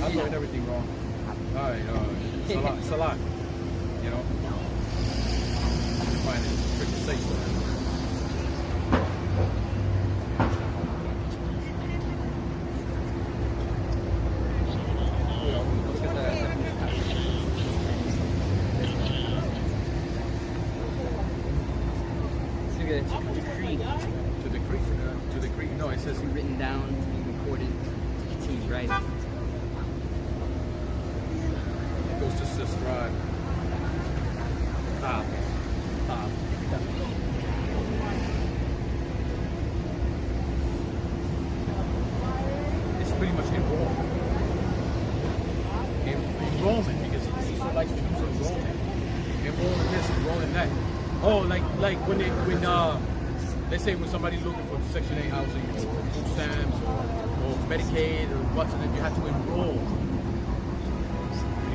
I'm doing everything wrong. All right, it's a lot. You know, find it tricky to say so. Let's get that. To decree. No, it says Written down, recorded, continue writing. goes to subscribe. It's pretty much enrollment. Enrollment, because he so likes to use enrollment. Enrollment this, enrollment that. Oh, like when let's say when somebody's looking for Section 8 housing or food stamps or Medicaid or what's it, you have to enroll.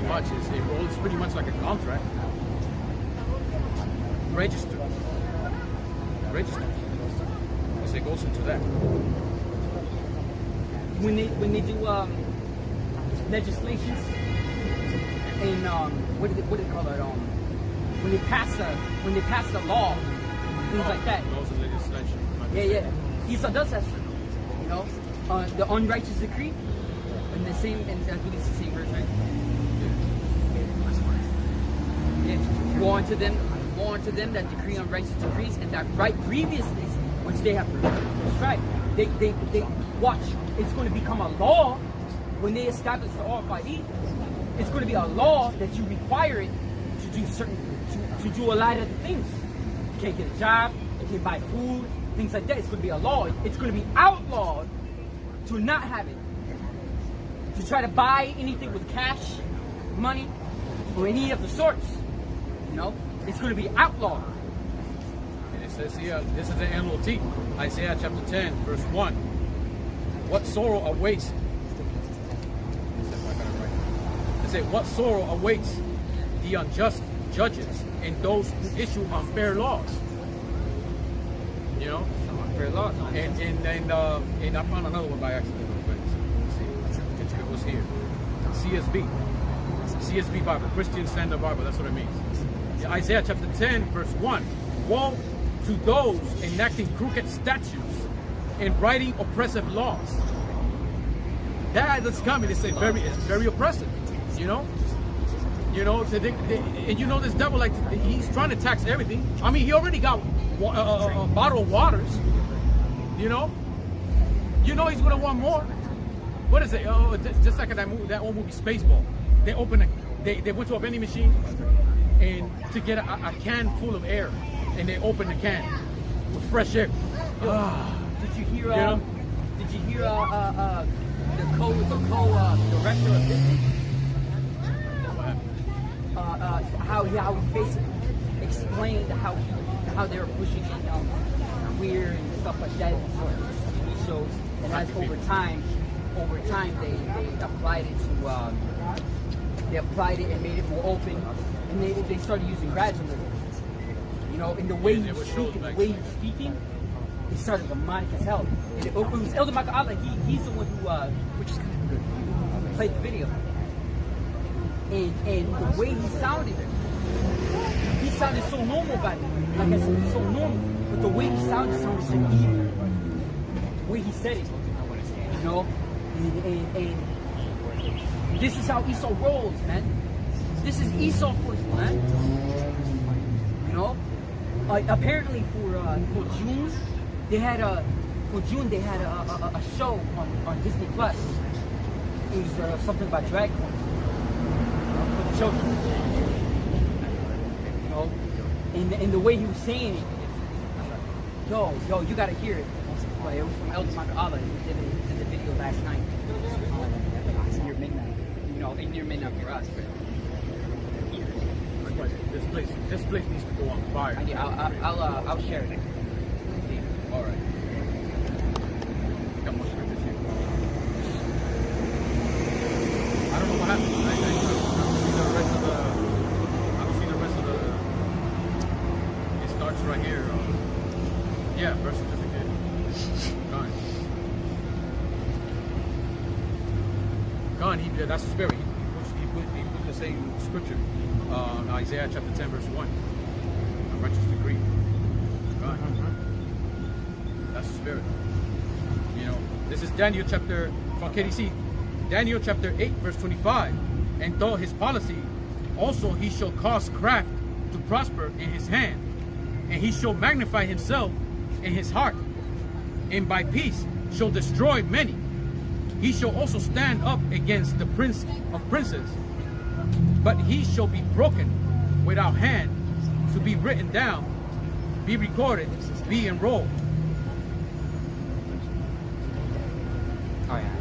much. It's pretty much like a contract. Register. Because it goes into that. When they do legislations and what do they call it? When they pass a law, things like that. Laws and legislation. Yeah. Esau does that shit. You know, the unrighteous decree, and the same, and I believe it's the same verse, right? Yeah. Woe unto them that decree unrighteous decrees and that write grievously, which they have prescribed. They watch. It's going to become a law when they establish the RFID. It's going to be a law that you require it to do to do a lot of the things. You can't get a job. You can't buy food. Things like that. It's going to be a law. It's going to be outlawed to not have it. To try to buy anything with cash, money, or any of the sorts. You know, it's going to be outlawed. And it says here, this is the NLT, Isaiah chapter 10, verse 1. What sorrow awaits? It says, what sorrow awaits the unjust judges and those who issue unfair laws? You know, Unfair laws. and I found another one by accident. Let's see, it was here. CSB Bible, Christian Standard Bible. That's what it means. Yeah, Isaiah chapter 10, verse 1. Woe to those enacting crooked statutes and writing oppressive laws. That's coming. It's very oppressive. You know. So and you know this devil, like, he's trying to tax everything. I mean, he already got a bottle of waters. You know he's gonna want more. What is it? Oh, just like that old movie Spaceball. They went to a vending machine and to get a can full of air, and they opened the can with fresh air. Did you hear? Did you hear the co-director of Disney? How he basically explained how they were pushing queer and stuff like that for TV shows, and as over time they applied it and made it more open, and they started using gradualism. You know, in the way he's speaking, it started demonic as hell. And it was Elder Michael Allah. He's the one who, which is kind of good, who played the video. And the way he sounded so normal back then. Like I said, so normal. But the way he sounded so evil. The way he said it, you know. And this is how Esau rolls, man. This is Esau for you, man. You know. Apparently for June, they had a show on Disney Plus. It was something about drag queens. For the children, you know, and the way he was saying it, yo, you gotta hear it. It was from Elder Michael Allah. He did the video last night. Near midnight, you know, near midnight for us. But This place needs to go on fire. I'll share it. All right. Got more scriptures here. I don't know what happened. I don't see the rest of the. It starts right here. Yeah, birth certificate. Gone. That's the spirit. He put the same scripture. Isaiah chapter 10, verse 1. A righteous decree. Gone. That's the spirit. You know, this is Daniel chapter from KDC. Daniel chapter 8, verse 25. And though his policy, also he shall cause craft to prosper in his hand, and he shall magnify himself in his heart, and by peace shall destroy many. He shall also stand up against the prince of princes, but he shall be broken without hand, to be written down, be recorded, be enrolled. Oh yeah.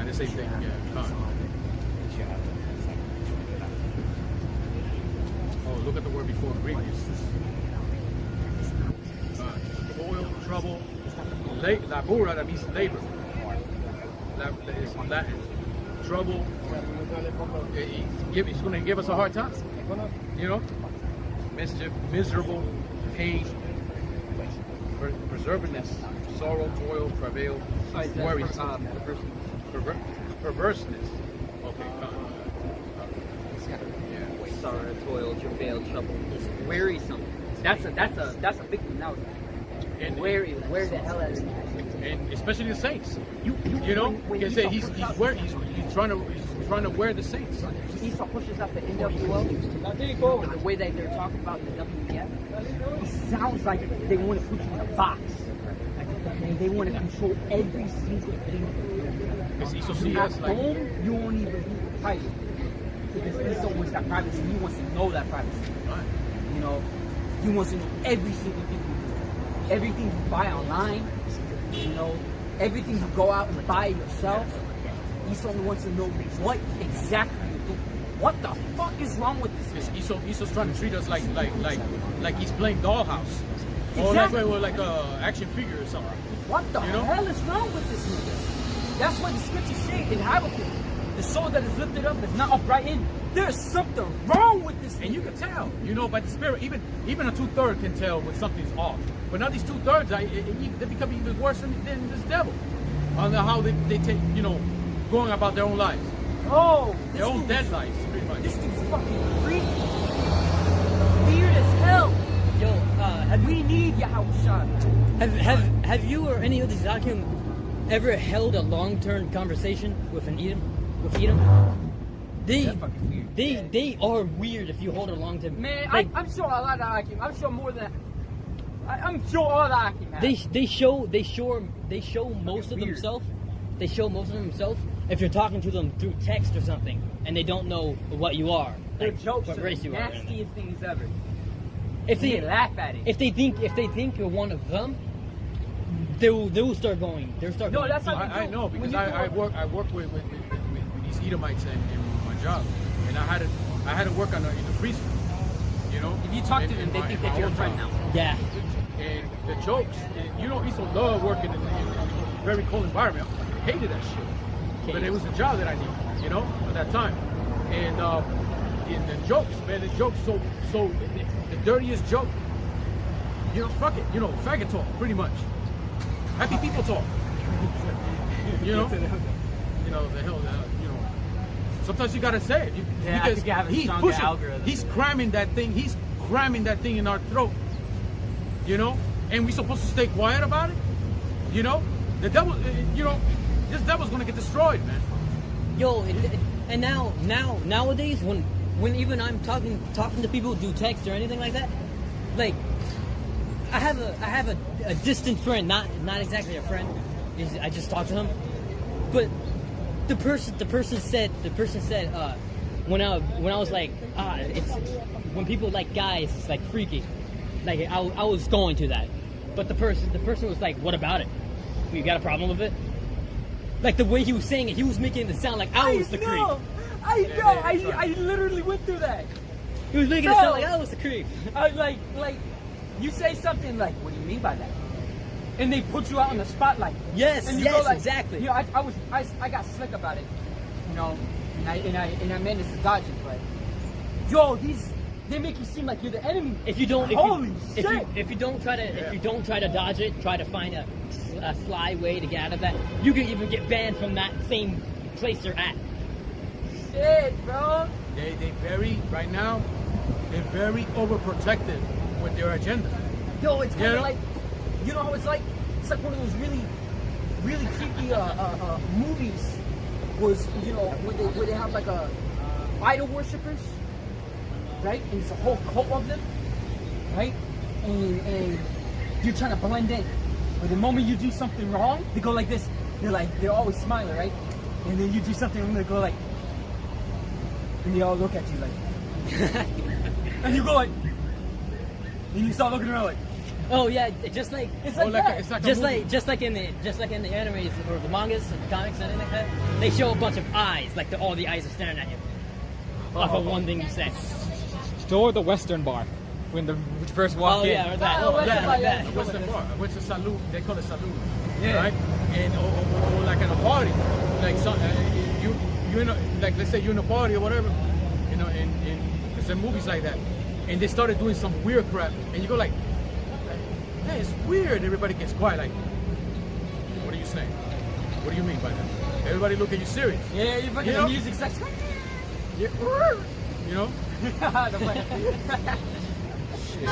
The same thing, yeah. Oh, look at the word before, grievous. labura, that means labor. It's Latin. Trouble. He's going to give us a hard time. You know? Mischief, miserable, pain, preservedness, sorrow, toil, travail, worry, perverseness. Okay. Sorrow, toil, travail, trouble. It's wearisome. That's a big one now. And Where the hell is it? And especially the saints. You know, because he's trying to wear the saints. Esau pushes up the NWO. The way that they're talking about the WEF, it sounds like they want to put you in a box. And they want to control every single thing. Because Esau At sees us like home, you won't even be private. Because Esau wants that privacy. He wants to know that privacy. You know, he wants to know every single thing you do. Everything you buy online, you know, everything you go out and buy yourself. Esau wants to know what exactly you do. What the fuck is wrong with this? Esau's trying to treat us like he's playing dollhouse. Or Exactly. like a action figure or something. What the You know? hell is wrong with this nigga? That's what the scriptures say in Habakkuk. The soul that is lifted up is not upright in. There's something wrong with this And nigga. you can tell, you know, by the spirit. Even a 2/3 can tell when something's off. But now these 2/3, they become even worse than this devil. On how they take, you know, going about their own lives, Oh, their own dead lives, pretty much. This dude's fucking freaky. Weird as hell. Yo, We need YAHAWASHI. have you or any of these Zakim ever held a long-term conversation with Edom? They're fucking weird. They are weird if you hold a long-term. Man, like, I'm sure a lot of Akim. I'm sure more than. I'm sure all the Akim have. they show most of Weird. themselves. They show most of themselves if you're talking to them through text or something, and they don't know what you are, Their like jokes what are race the you are. nastiest things ever. If They they laugh at it. if they think you're one of them, they will start going. They'll start. No, going. that's how I know When because you I do work with these Edomites in my job, and I had to work in the freezer. You know, If you talk to in them, they my- think in my that you're a own friend job. now. Yeah. And the jokes, you know, Esau loved working in a very cold environment. I hated that shit. But it was a job that I needed, you know, at that time. And in the jokes, man, the jokes so the dirtiest joke, you know, fuck it, you know, faggot talk, pretty much. Happy people talk. You know? You know, the hell, you know. Sometimes you gotta say it. Yeah, I because think you have a he's stronger pushing, algorithm. he's cramming that thing in our throat. You know? And we supposed to stay quiet about it? You know? The devil, you know, this devil's gonna get destroyed, man. Yo, and nowadays when even I'm talking to people who do text or anything like that, like I have a distant friend, not exactly a friend. I just talk to him, but the person said when I was like it's when people like guys, it's like freaky, like I was going to that, but the person was like, what about it? You got a problem with it? Like the way he was saying it, he was making it sound like I was the creep. I know. I literally went through that. He was making it sound like I was the creep. I like you say something like, "What do you mean by that?" And they put you out in the spotlight. Yes, and you yes, go like, exactly. You know, I got slick about it, you know, and I managed to dodge it, but yo, they make you seem like you're the enemy. If you don't try to dodge it, try to find a sly way to get out of that, you can even get banned from that same place you're at. Shit, bro. They right now, they're very overprotective with their agenda. Yo, it's kind You of know? like, you know how it's like? It's like one of those really, really creepy movies. Was, you know, where they have like idol worshippers, right? And it's a whole cult of them, right? And you're trying to blend in. But the moment you do something wrong, they go like this. They're always smiling, right? And then you do something wrong, they go like, and they all look at you like, and you go like, and you start looking around like, Oh yeah, just like it's like that. It's like a just movie. like in the animes or the mangas and the comics and anything like that, they show a bunch of eyes, like all the eyes are staring at you. Off of one thing you say. Store the Western bar when the first walk Oh in. yeah, or that. Oh, Oh, yeah, Western like bar, that. yeah. What's the bar? What's the salute? They call it salute. Yeah. right? And or like at a party, like you know, like let's say you're in a party or whatever, you know, and there's some movies like that, and they started doing some weird crap, and you go like, hey, it's weird. Everybody gets quiet, like, what are you saying? What do you mean by that? Everybody look at you serious. Yeah, you fucking know? the music starts. Yeah. You know? Shit.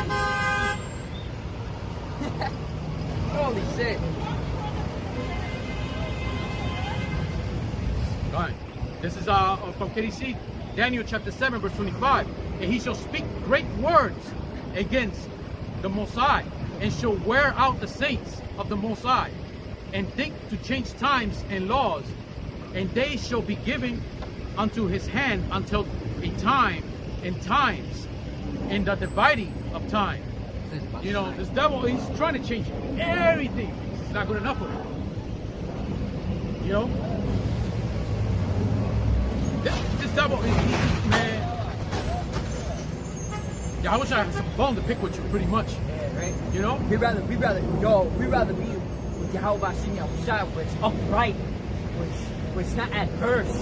Holy shit. All right. This is from KDC, Daniel chapter 7, verse 25. And he shall speak great words against the Most High, and shall wear out the saints of the Most High, and think to change times and laws, and they shall be given unto his hand until a time and times, and the dividing of time. You know, this devil, he's trying to change everything. It's not good enough for him. You know? This devil, man. Yeah, I wish I had some bone to pick with you, pretty much. Yeah, right? You know? We'd rather be with YAHAWASHI where it's upright, where it's not adverse.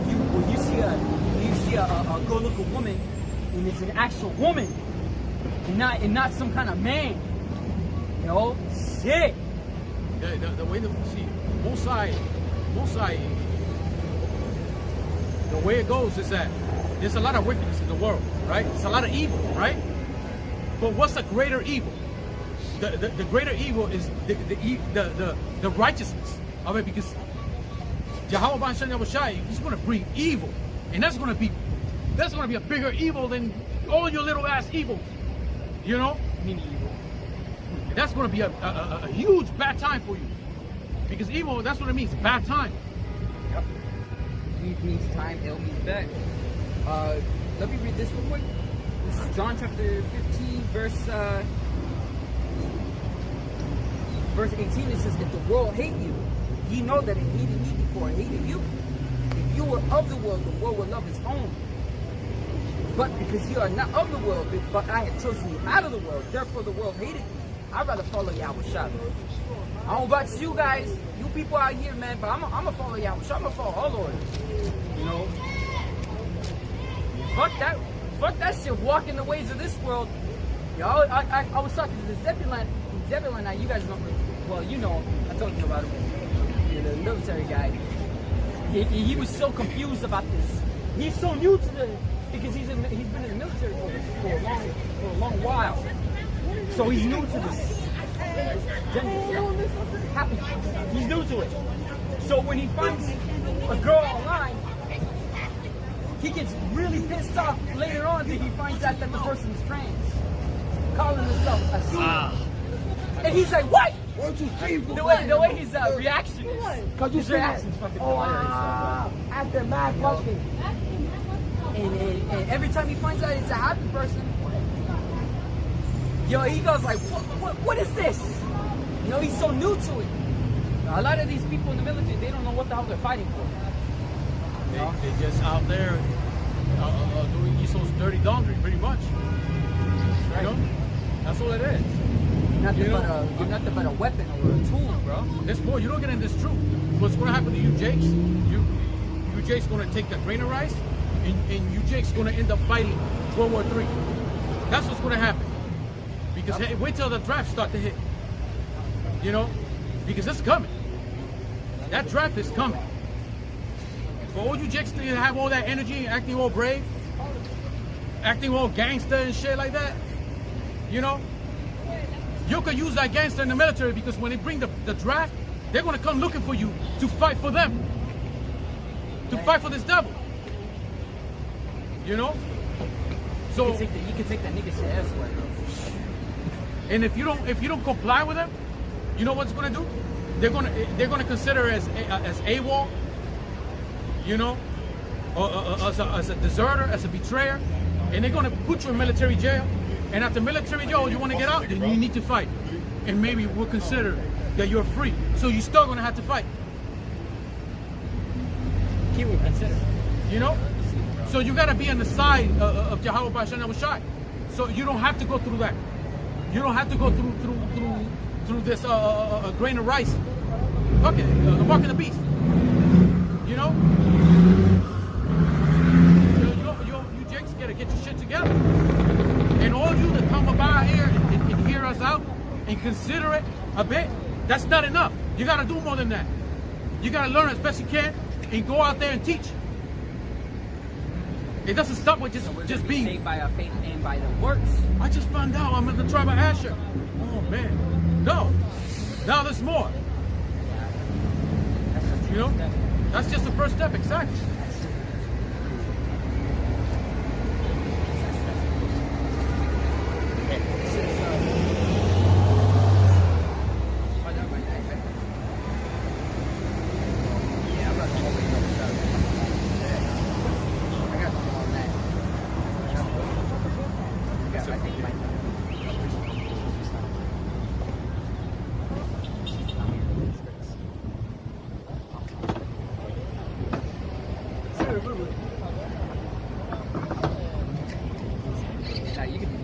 When you see a good-looking woman, and it's an actual woman, and not some kind of man. You know? Shit. The way that see Mosai, the way it goes is that there's a lot of wickedness in the world, right? It's a lot of evil, right? But what's the greater evil? The greater evil is the righteousness of it, because YAHAWAH is going to bring evil, and that's going to be a bigger evil than all your little ass evils, you know? Mini evil. And that's going to be a huge bad time for you, because evil, that's what it means, bad time. Yep. Eve means time, ill means bad. Let me read this real quick. This is John chapter 15, verse 18. It says, if the world hate you, ye know that it hated me before it hated you. If you were of the world would love its own. But because you are not of the world, but I have chosen you out of the world, therefore the world hated you. I'd rather follow YAHAWASHI. I don't know about you guys, you people out here, man, but I'm gonna follow YAHAWASHI. I'm gonna follow our Lord. You know? Fuck that shit, walk in the ways of this world. Yo, I was talking to the Zebulon, now you guys know, well, you know, I told you about him, you know, the military guy. He was so confused about this. He's so new to the, because he's been in the military for a long while. So he's new to this. He's new to it. So when he finds a girl online, he gets really pissed off later on that he finds out that the person is trans, calling himself a female. And he's like, what? 1, 2, 3, 4, The way his reaction is. His reaction's fucking hilarious. After mad fucking. And every time he finds out it's a happy person, yo, he goes like, what is this? You know, he's so new to it. A lot of these people in the military, they don't know what the hell they're fighting for. They're just out there doing Esau's dirty laundry, pretty much. Right. You know? That's all it is. You're nothing but a weapon or a tool, bro. There's more. You don't get in this truth. What's going to happen to you, Jakes? You Jakes going to take that grain of rice, and you Jakes going to end up fighting World War III. That's what's going to happen. Because hey, wait till the draft start to hit. You know? Because it's coming. That draft is coming. For all you Jakes to have all that energy, acting all brave, acting all gangster and shit like that, you know? You could use that gangster in the military, because when they bring the draft, they're going to come looking for you to fight for them. To fight for this devil. You know? So You can take that nigga shit elsewhere, bro. and if you don't comply with them, you know what's going to do? They're going to consider as AWOL, you know, or as a deserter, as a betrayer, and they're going to put you in military jail. And after military jail, you want to get out, then you need to fight. And maybe we'll consider that you're free. So you're still going to have to fight. Keyword consider. You know? So you got to be on the side of YAHAWASHI. So you don't have to go through that. You don't have to go through this grain of rice fuck it, the mark of the beast. You know? You jakes gotta get your shit together. And all you that come about here and hear us out and consider it a bit, that's not enough. You gotta do more than that. You gotta learn as best you can and go out there and teach. It doesn't stop with just being saved by our faith and by the works. I just found out I'm in the tribe of Asher. Oh man. No. Now there's more. You know? That's just the first step, exactly.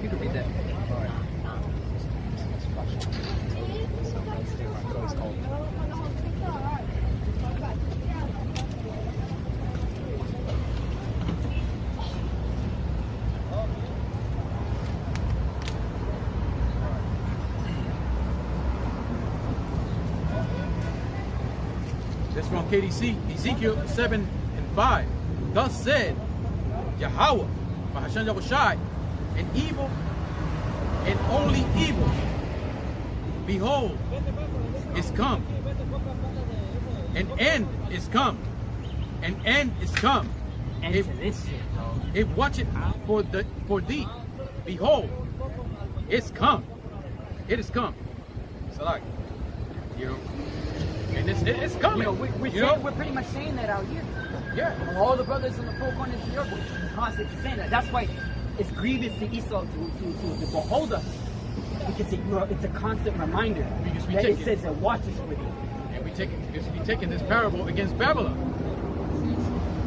You can read that. This from KDC, Ezekiel 7:5. Thus said Yahawah, BAHASHAM YAHAWASHI, and evil and only evil, behold, is come. An end is come. An end is come. And to this shit, bro. If watch it for thee, behold, it's come. It is come. So like, you know, and it's coming. You know, we're pretty much saying that out here. Yeah. All the brothers in the four corners of the earth are constantly saying that. That's why it's grievous to Esau to behold us. Because it's a constant reminder Because we that take it says that watches with you. And we taking this parable against Babylon.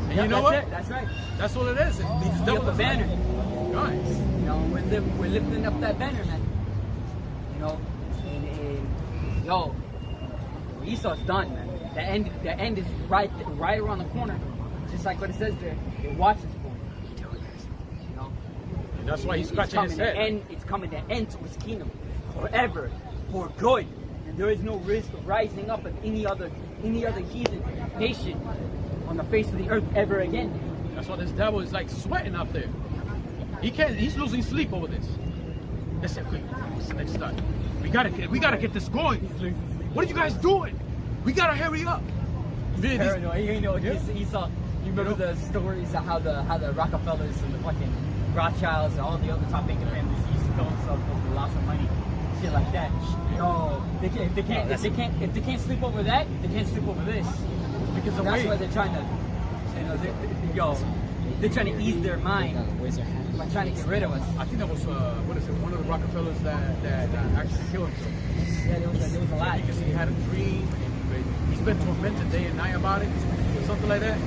And Yep, you know that's what? it, that's right. That's what it is. These Lift devils the banner. Nice. You know, we're lifting up that banner, man. You know, and yo, Esau's done, man. The end is right around the corner. Just like what it says there. It watches for him. You know. And that's why he's scratching his head. It's coming to end to his kingdom forever, for good. And there is no risk of rising up of any other heathen nation on the face of the earth ever again. That's why this devil is like sweating up there. He's losing sleep over this. Let's say, okay, what's the next step? We gotta get this going. What are you guys doing? We gotta hurry up. Paranoid. You know, Esau. You remember the stories of how the Rockefellers and the fucking Rothschilds and all the other top banking families used to kill themselves over lots of money, shit like that. No, if they can't sleep over that, they can't sleep over this. Because that's why they're trying to, they're trying to ease their mind by trying to get rid of us. I think that was one of the Rockefellers that actually killed himself. Yeah, there was a lot. Because he had a dream and he's been tormented day and night about it, or something like that.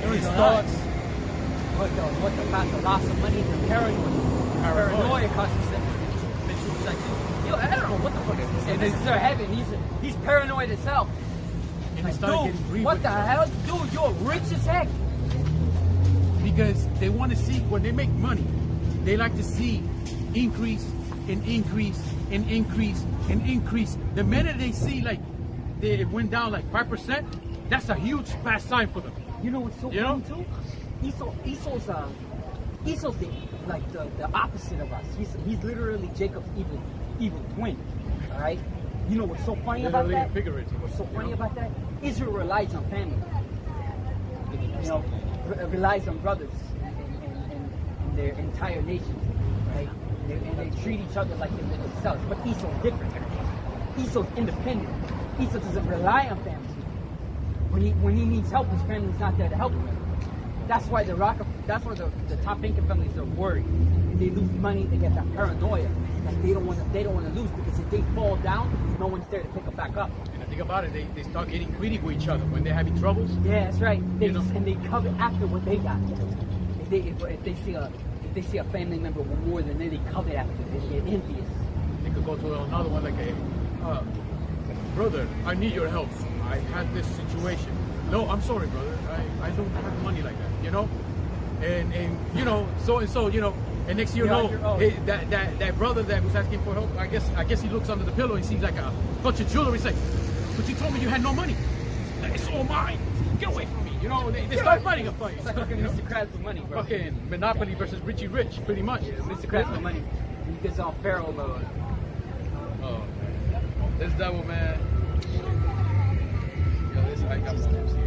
His thoughts. What the loss of money, the paranoia causes this section. Yo, I don't know what the fuck is this. This is their heaven. He's paranoid as hell. And they started getting greedy. What the hell? Dude, you're rich as heck. Because they want to see, when they make money, they like to see increase and increase and increase and increase. The minute they see like it went down like 5%, that's a huge bad sign for them. You know what's so funny too? Esau's like the opposite of us. He's literally Jacob's evil twin. All right. You know what's so funny about that? What's so funny about that? Israel relies on family. You know, relies on brothers and their entire nation, right? And they treat each other like themselves. But Esau's different. Esau's independent. Esau doesn't rely on family. When he needs help, his family's not there to help him. That's why the top income families are worried. And they lose money, they get that paranoia. Like they don't want to lose, because if they fall down, no one's there to pick them back up. And I think about it, they start getting greedy with each other when they're having troubles. Yeah, that's right. And they covet after what they got. If they see a family member with more than they covet after, they get envious. They could go to another one like, hey, brother, I need your help. I had this situation. No, I'm sorry, brother. I don't have money like that, you know? And you know, so and so, you know, and next thing you know, that brother that was asking for help, I guess he looks under the pillow and sees like a bunch of jewelry. He's like, but you told me you had no money. It's all mine. Get away from me. You know, they start fighting a fight. It's like fucking Mr. Krabs with money, bro. Fucking Monopoly versus Richie Rich, pretty much. Yeah, Mr. Krabs with money. He gets all feral mode. Oh, this devil, man. Yo, this I got some MC.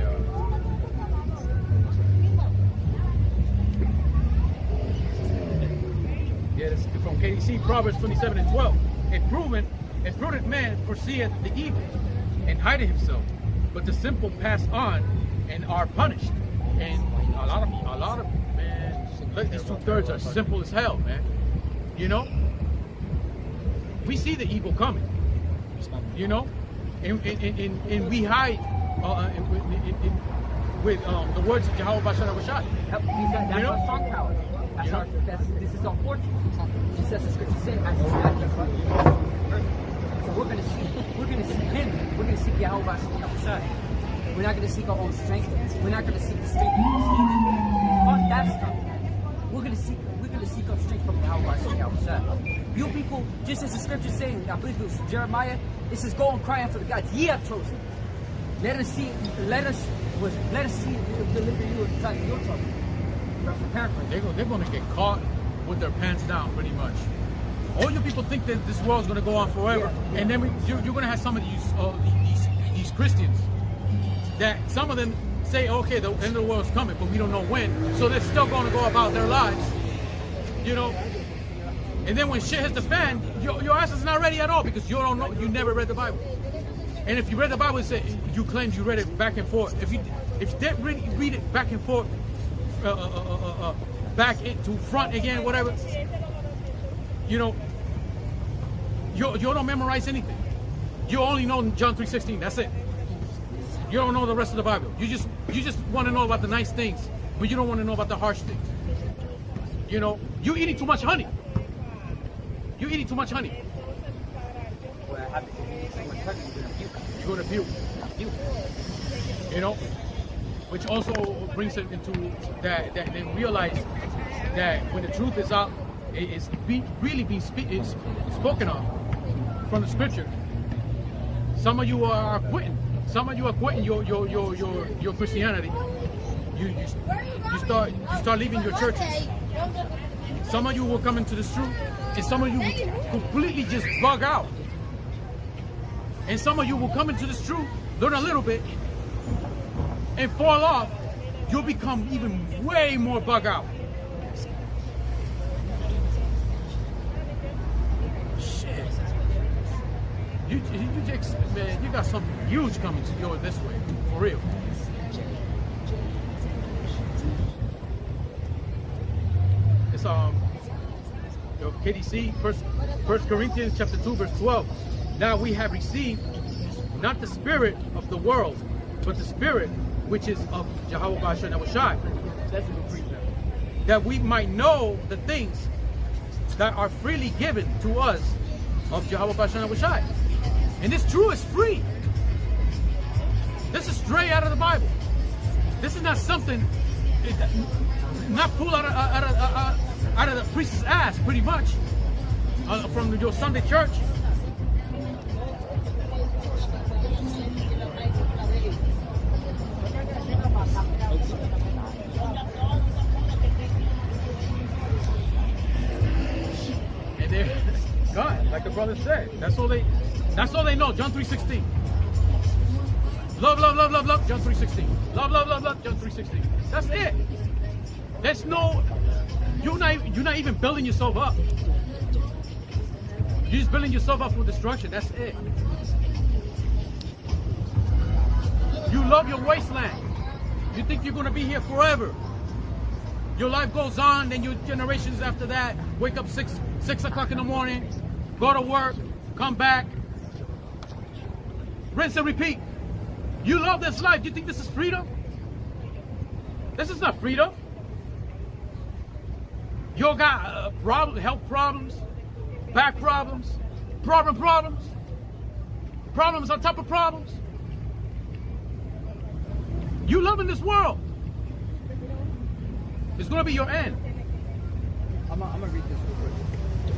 Yeah, this is from KDC, Proverbs 27:12. A prudent man foreseeth the evil and hideth himself, but the simple pass on and are punished. And a lot of man, these 2/3 are simple as hell, man. You know, we see the evil coming. You know, and we hide with the words of YAHAWASHI. That's our strong power. This is our fortune. It says the scripture saying, so we're gonna seek him. We're gonna seek YAHAWASHI. We're not gonna seek our own strength. We're not gonna seek the strength of the fuck that stuff. We're gonna seek our strength from YAHAWASHI. You people, just as the scripture saying, I believe it was Jeremiah, it says, go and cry unto the gods ye have chosen. Let us see deliver you in the time of your trouble. They're going to get caught with their pants down, pretty much. All you people think that this world's going to go on forever, and then you're going to have some of these Christians that some of them say, okay, the end of the world's coming, but we don't know when, so they're still going to go about their lives, you know. And then when shit hits the fan, your ass is not ready at all because you don't know, you never read the Bible. And if you read the Bible, you claim you read it back and forth. If you didn't read it back and forth, back into front again, whatever, you know, you don't memorize anything. You only know John 3:16. That's it. You don't know the rest of the Bible. You just want to know about the nice things, but you don't want to know about the harsh things. You know, you eating too much honey. You eating too much honey. You're gonna puke. You know, which also brings it into that they realize that when the truth is out, it's really being spoken of from the scripture. Some of you are quitting. Some of you are quitting your Christianity. You start leaving your churches. Some of you will come into this truth, and some of you will completely just bug out. And some of you will come into this truth, learn a little bit, and fall off. You'll become even way more bug out. Shit. Man, you got something huge coming to you this way, for real. It's KDC, First Corinthians chapter 2, verse 12. Now we have received not the spirit of the world, but the spirit which is of YAHAWASHI, that we might know the things that are freely given to us of YAHAWASHI. And this truth is free. This is straight out of the Bible. This is not something, not pulled out of the priest's ass, pretty much, from your Sunday church. And they're God, like the brother said. That's all they know. John 3:16. Love, love, love, love, love. John 3:16. Love, love, love, love. John 3:16. That's it. There's no. You're not even building yourself up. You're just building yourself up for destruction. That's it. You love your wasteland. You think you're going to be here forever. Your life goes on, then your generations after that wake up 6 o'clock in the morning, go to work, come back, rinse and repeat. You love this life. You think this is freedom? This is not freedom. You got health problems, back problems, problems on top of problems. You loving this world. It's going to be your end. I'm gonna read this real quick.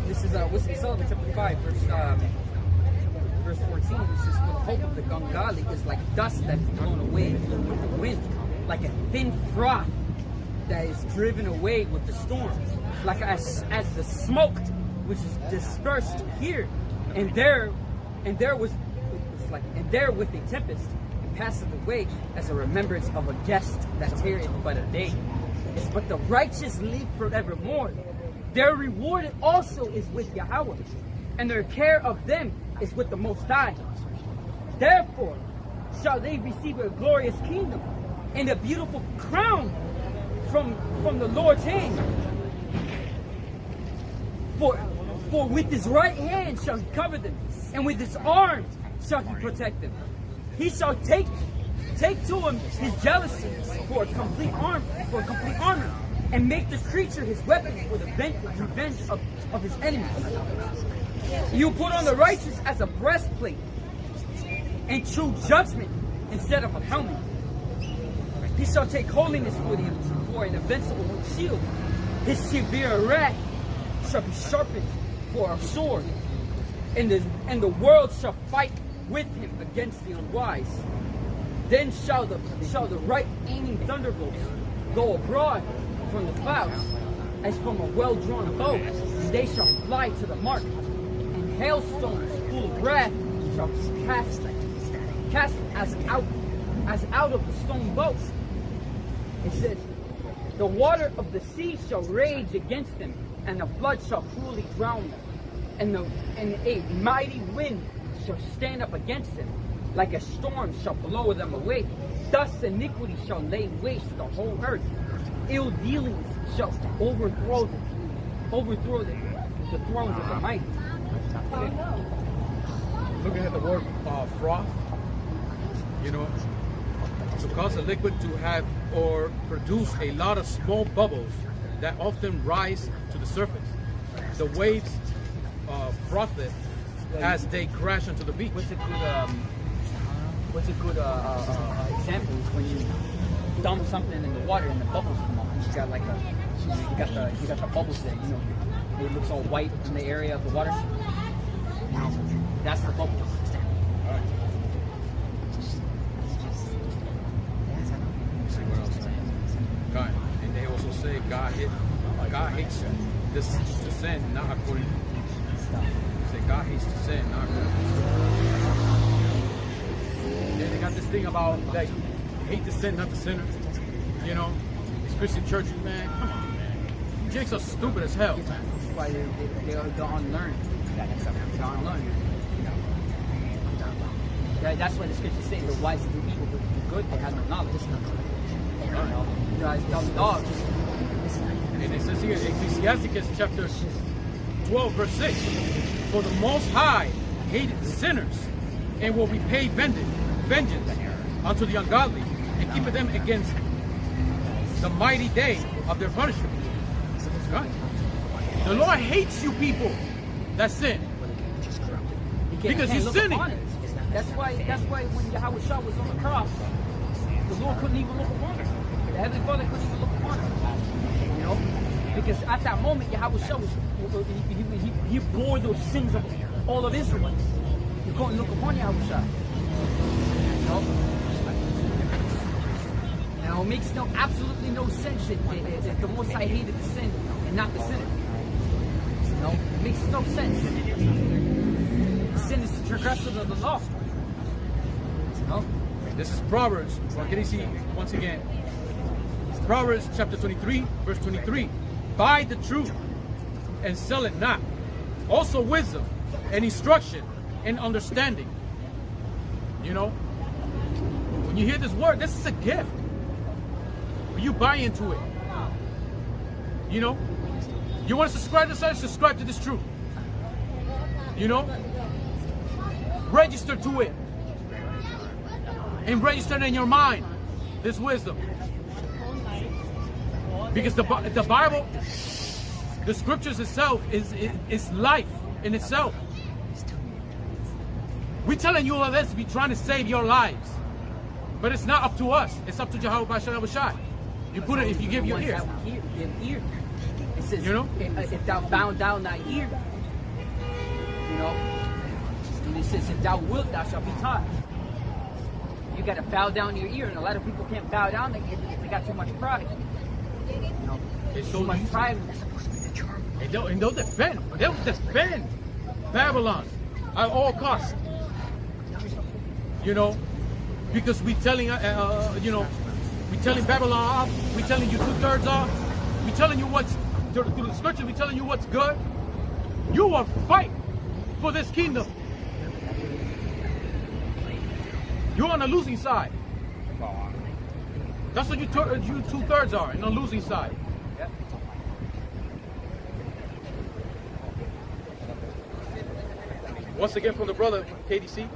This is Wisdom chapter 5, verse 14. This is, for the hope of the Bengali is like dust that is blown away with the wind, like a thin froth that is driven away with the storm, like as the smoke which is dispersed here and there with a tempest, and passeth away as a remembrance of a guest that tarrieth but a day. It's but the righteous live forevermore. Their reward also is with Yahawah, and their care of them is with the Most High. Therefore shall they receive a glorious kingdom and a beautiful crown from the Lord's hand. For with his right hand shall he cover them, and with his arm shall he protect them. He shall take to him his jealousy for a complete armor, and make the creature his weapon for the revenge of his enemies. You put on the righteous as a breastplate, and true judgment instead of a helmet. He shall take holiness for an invincible shield. His severe wrath shall be sharpened for a sword, and the world shall fight with him against the unwise. Then shall the right aiming thunderbolts go abroad from the clouds, as from a well-drawn bow, and they shall fly to the mark, and hailstones full of wrath shall be cast as out of the stone bow. It says, the water of the sea shall rage against them, and the flood shall cruelly drown them, and a mighty wind shall stand up against them, like a storm shall blow them away. Thus iniquity shall lay waste the whole earth. Ill dealings shall overthrow the thrones of the mighty. Looking at the word froth, to cause a liquid to have or produce a lot of small bubbles that often rise to the surface. The waves froth it as they crash onto the beach. What's a good example is when you dump something in the water and the bubbles come up. You got like you got the bubbles there. It looks all white in the area of the water. That's the bubbles. God, and they also say God hates the sin, not according. They say God hates the sin, not according. Then they got this thing about like hate the sin, not the sinner. These Christian churches, man, come on, man. You jakes are stupid as hell. That's why they're unlearned. They're unlearned. That's why the scriptures say the wise to do evil, but to do good, they have no knowledge. You guys dumb dogs. And it says here, Ecclesiasticus chapter 12, verse 6, for the Most High hated the sinners, and will repay vengeance unto the ungodly, and keepeth them against the mighty day of their punishment. Right? The Lord hates you people that sin. Because you're sinning. That's why when YAHAWASHI was on the cross, the Lord couldn't even look upon him. The Heavenly Father couldn't even look upon him. Because at that moment, YAHAWASHI he bore those sins of all of Israel. You couldn't look upon YAHAWASHI. Now it makes absolutely no sense that the Most High hated the sin and not the sinner. It makes no sense. Sin is the transgression of the law. This is Proverbs. Can you see once again? Proverbs chapter 23, verse 23. Buy the truth and sell it not. Also wisdom and instruction and understanding. When you hear this word, this is a gift. When you buy into it. You want to subscribe to this? Subscribe to this truth. Register to it. And register in your mind this wisdom. Because the Bible, the scriptures itself is life in itself. We're telling you all this to be trying to save your lives. But it's not up to us. It's up to YAHAWASHI. You put it if you give your ear. Give ear. It says, You know? if thou bow down thy ear, you know, and it says, if thou wilt, thou shalt be taught. You got to bow down your ear, and a lot of people can't bow down they got too much pride. You know, It's too so much easy. pride. That's supposed to be the charm. And they'll defend. They'll defend Babylon at all costs. You know, because we telling you know, we telling Babylon off. We telling you 2/3 off. We telling you what's through the scripture. We telling you what's good. You will fight for this kingdom. You're on the losing side. That's what you 2/3 are, on the losing side. Yep. Once again from the brother, KDC.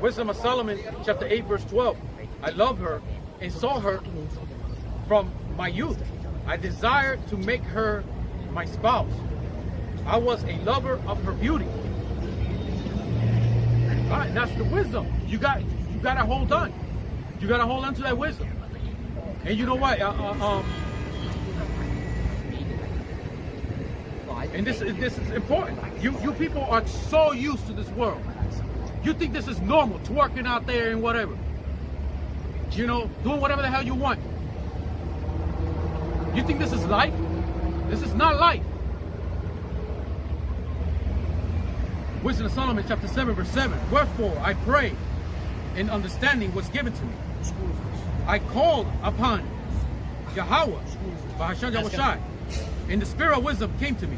Wisdom of Solomon, chapter 8, verse 12. I love her and saw her from my youth. I desired to make her my spouse. I was a lover of her beauty. All right, that's the wisdom. You got to hold on. You got to hold on to that wisdom. And you know what? And this is important. You people are so used to this world. You think this is normal, twerking out there and whatever. You know, doing whatever the hell you want. You think this is life? This is not life. Wisdom of Solomon, chapter 7, verse 7. Wherefore I pray, and understanding was given to me. I called upon Yahawah, BAHASHAM YAHAWASHI, and the spirit of wisdom came to me.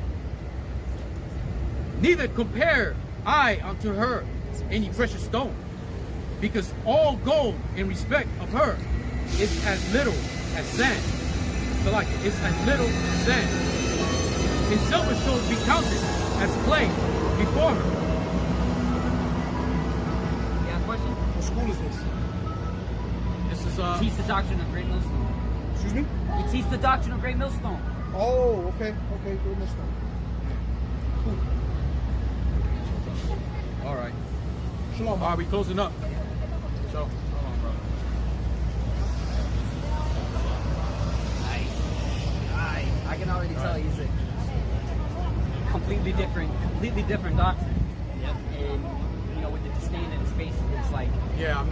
Neither compare I unto her any precious stone, because all gold in respect of her is as little as sand. So like it's as little as sand. And silver shall be counted as clay before her. You got a question? What school is this? This is Teach the doctrine of Great Millstone. Excuse me? You teach the doctrine of Great Millstone. Oh, okay. Okay, good enough. all right. Shalom. Are we closing up? So, hold on, bro. I can already tell he's a completely different doctrine. Yep. And you know, with the disdain in his face, it's like Yeah, we're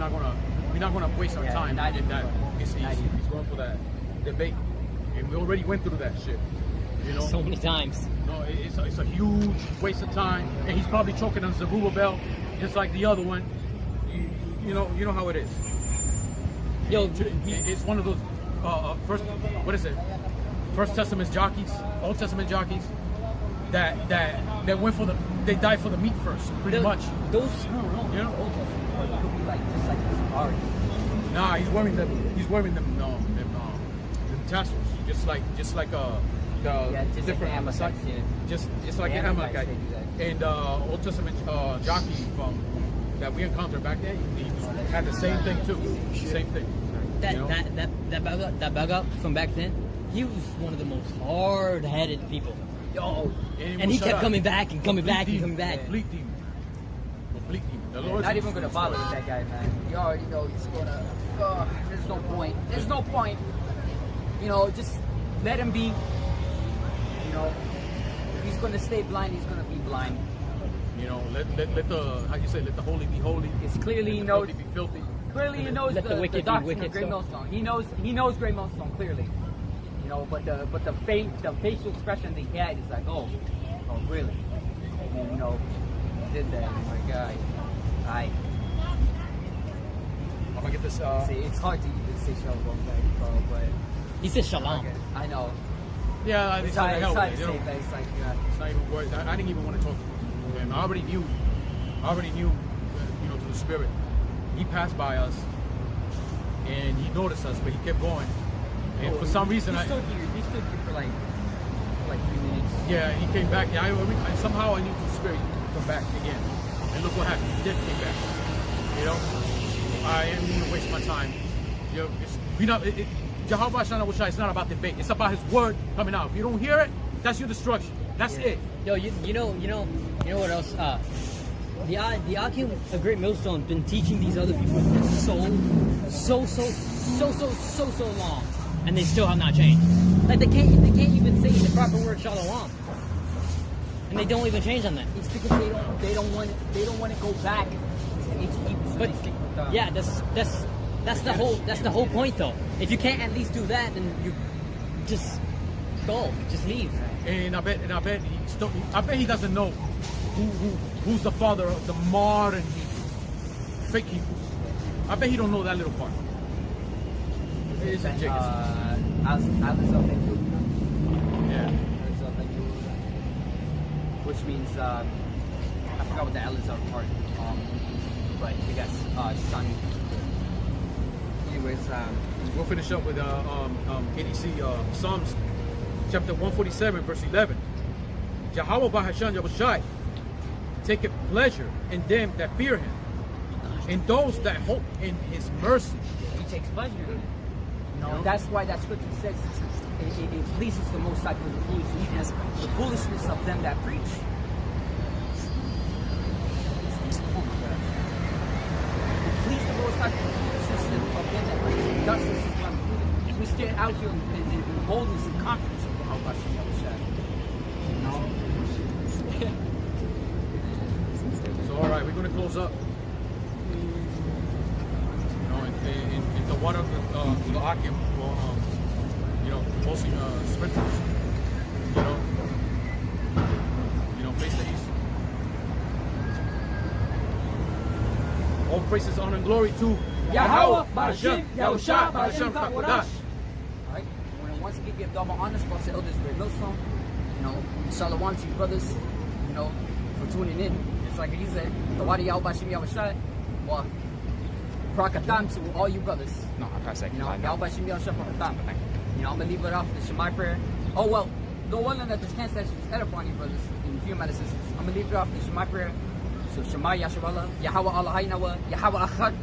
not gonna waste our Yeah, time not in even, that. bro. He's going for that debate, and we already went through that shit. You know, So many times. no, it's a huge waste of time, and he's probably choking on Zerubbabel, just like the other one. You know how it is. Yo, It's one of those First Testament jockeys, Old Testament jockeys that went for they died for the meat first, pretty much. Those You know? Old Testament, or it could be like just like the Safari. Nah, he's wearing them tassels, just like the just different like the Amalekites, yeah. just like The the Amalekites, Amalekite. they do And Old Testament jockey that we encountered back then, he had the same thing too. Same thing. You know? that bug from back then, he was one of the most hard-headed people. Yo, And he kept coming back and coming back and coming back. Complete demon. Complete demon. The Lord's not even gonna bother with that guy, man. You already know he's gonna. There's no point. There's no point. You know, just let him be. You know, if he's gonna stay blind, he's gonna be blind. You know, let the how you say, let the holy be holy. It's clearly he Let the knows. filthy be filthy. Clearly he knows Let the wicked be doctrine wicked, of Great so. Millstone. He knows Great Millstone clearly. You know, but the facial expression that he had is like, oh really? And, you know, he did that. Oh my God. I'm gonna get this. See, it's hard to even say shalom, Carl, but He said shalom. okay, I know. Yeah, It's it's hard, not it's hard to you say, know, but it's like, it's not even worth. I didn't even want to talk to him. I already knew, you know, through the spirit. He passed by us, and he noticed us, but he kept going. And for some reason, he stood here for like 3 minutes. yeah, he came back. Yeah, somehow I knew through the spirit he would come back again. And look what happened. He did come back. You know, I didn't want to waste my time. You know, YAHAWASHI YAHAWASHI, it's not about debate. It's about his word coming out. If you don't hear it, that's your destruction. That's it. Yo, you know what else? The Akim, a great millstone, been teaching these other people for so long, and they still have not changed. Like they can't even say the proper word shalom, and they don't even change on that. It's because they don't want to go back to Egypt. But yeah, that's the whole point though. If you can't at least do that, then you just go, just leave. And I bet he doesn't know who's the father of the modern fake Hebrews. I bet he don't know that little part. It's a Jacob. Yeah. Which means I forgot what the Elazar part. But I guess son. Anyways, we'll finish up with ADC Psalms chapter 147 verse 11. Yahawah BAHASHAM YAHAWASHI taketh pleasure in them that fear him, and those that hope in his mercy. He takes pleasure. That's why that scripture says it pleases the Most High for the foolishness of them that preach. It pleases the Most High for the foolishness of them that preach. Thus, this is what we stand out here in boldness and confidence of BAHASHAM YAHAWASHI. So all right, we're going to close up. In the water of the Akim, mostly sprinters. Face the east. All praises, honor, and glory to Yahawah, BAHASHAM YAHAWASHI, BAHASHAM Kakodash. Alright, once again give double honors to the elders for millstone. Shalom to you brothers, for tuning in. Just like he said, Tawadi YAHAWASHI YAHAWASHI. Well, Prakatam to all you brothers. No, I pass that. YAHAWASHI YAHAWASHI Prakatam. I'm gonna leave it off with the Shema prayer. Oh well, the one that this cancellation is edifying you brothers in few medicines. I'm gonna leave it off with the Shema prayer. So Shema Yasharallah, Yahawah Allah Haynawa, Yahawah Achad.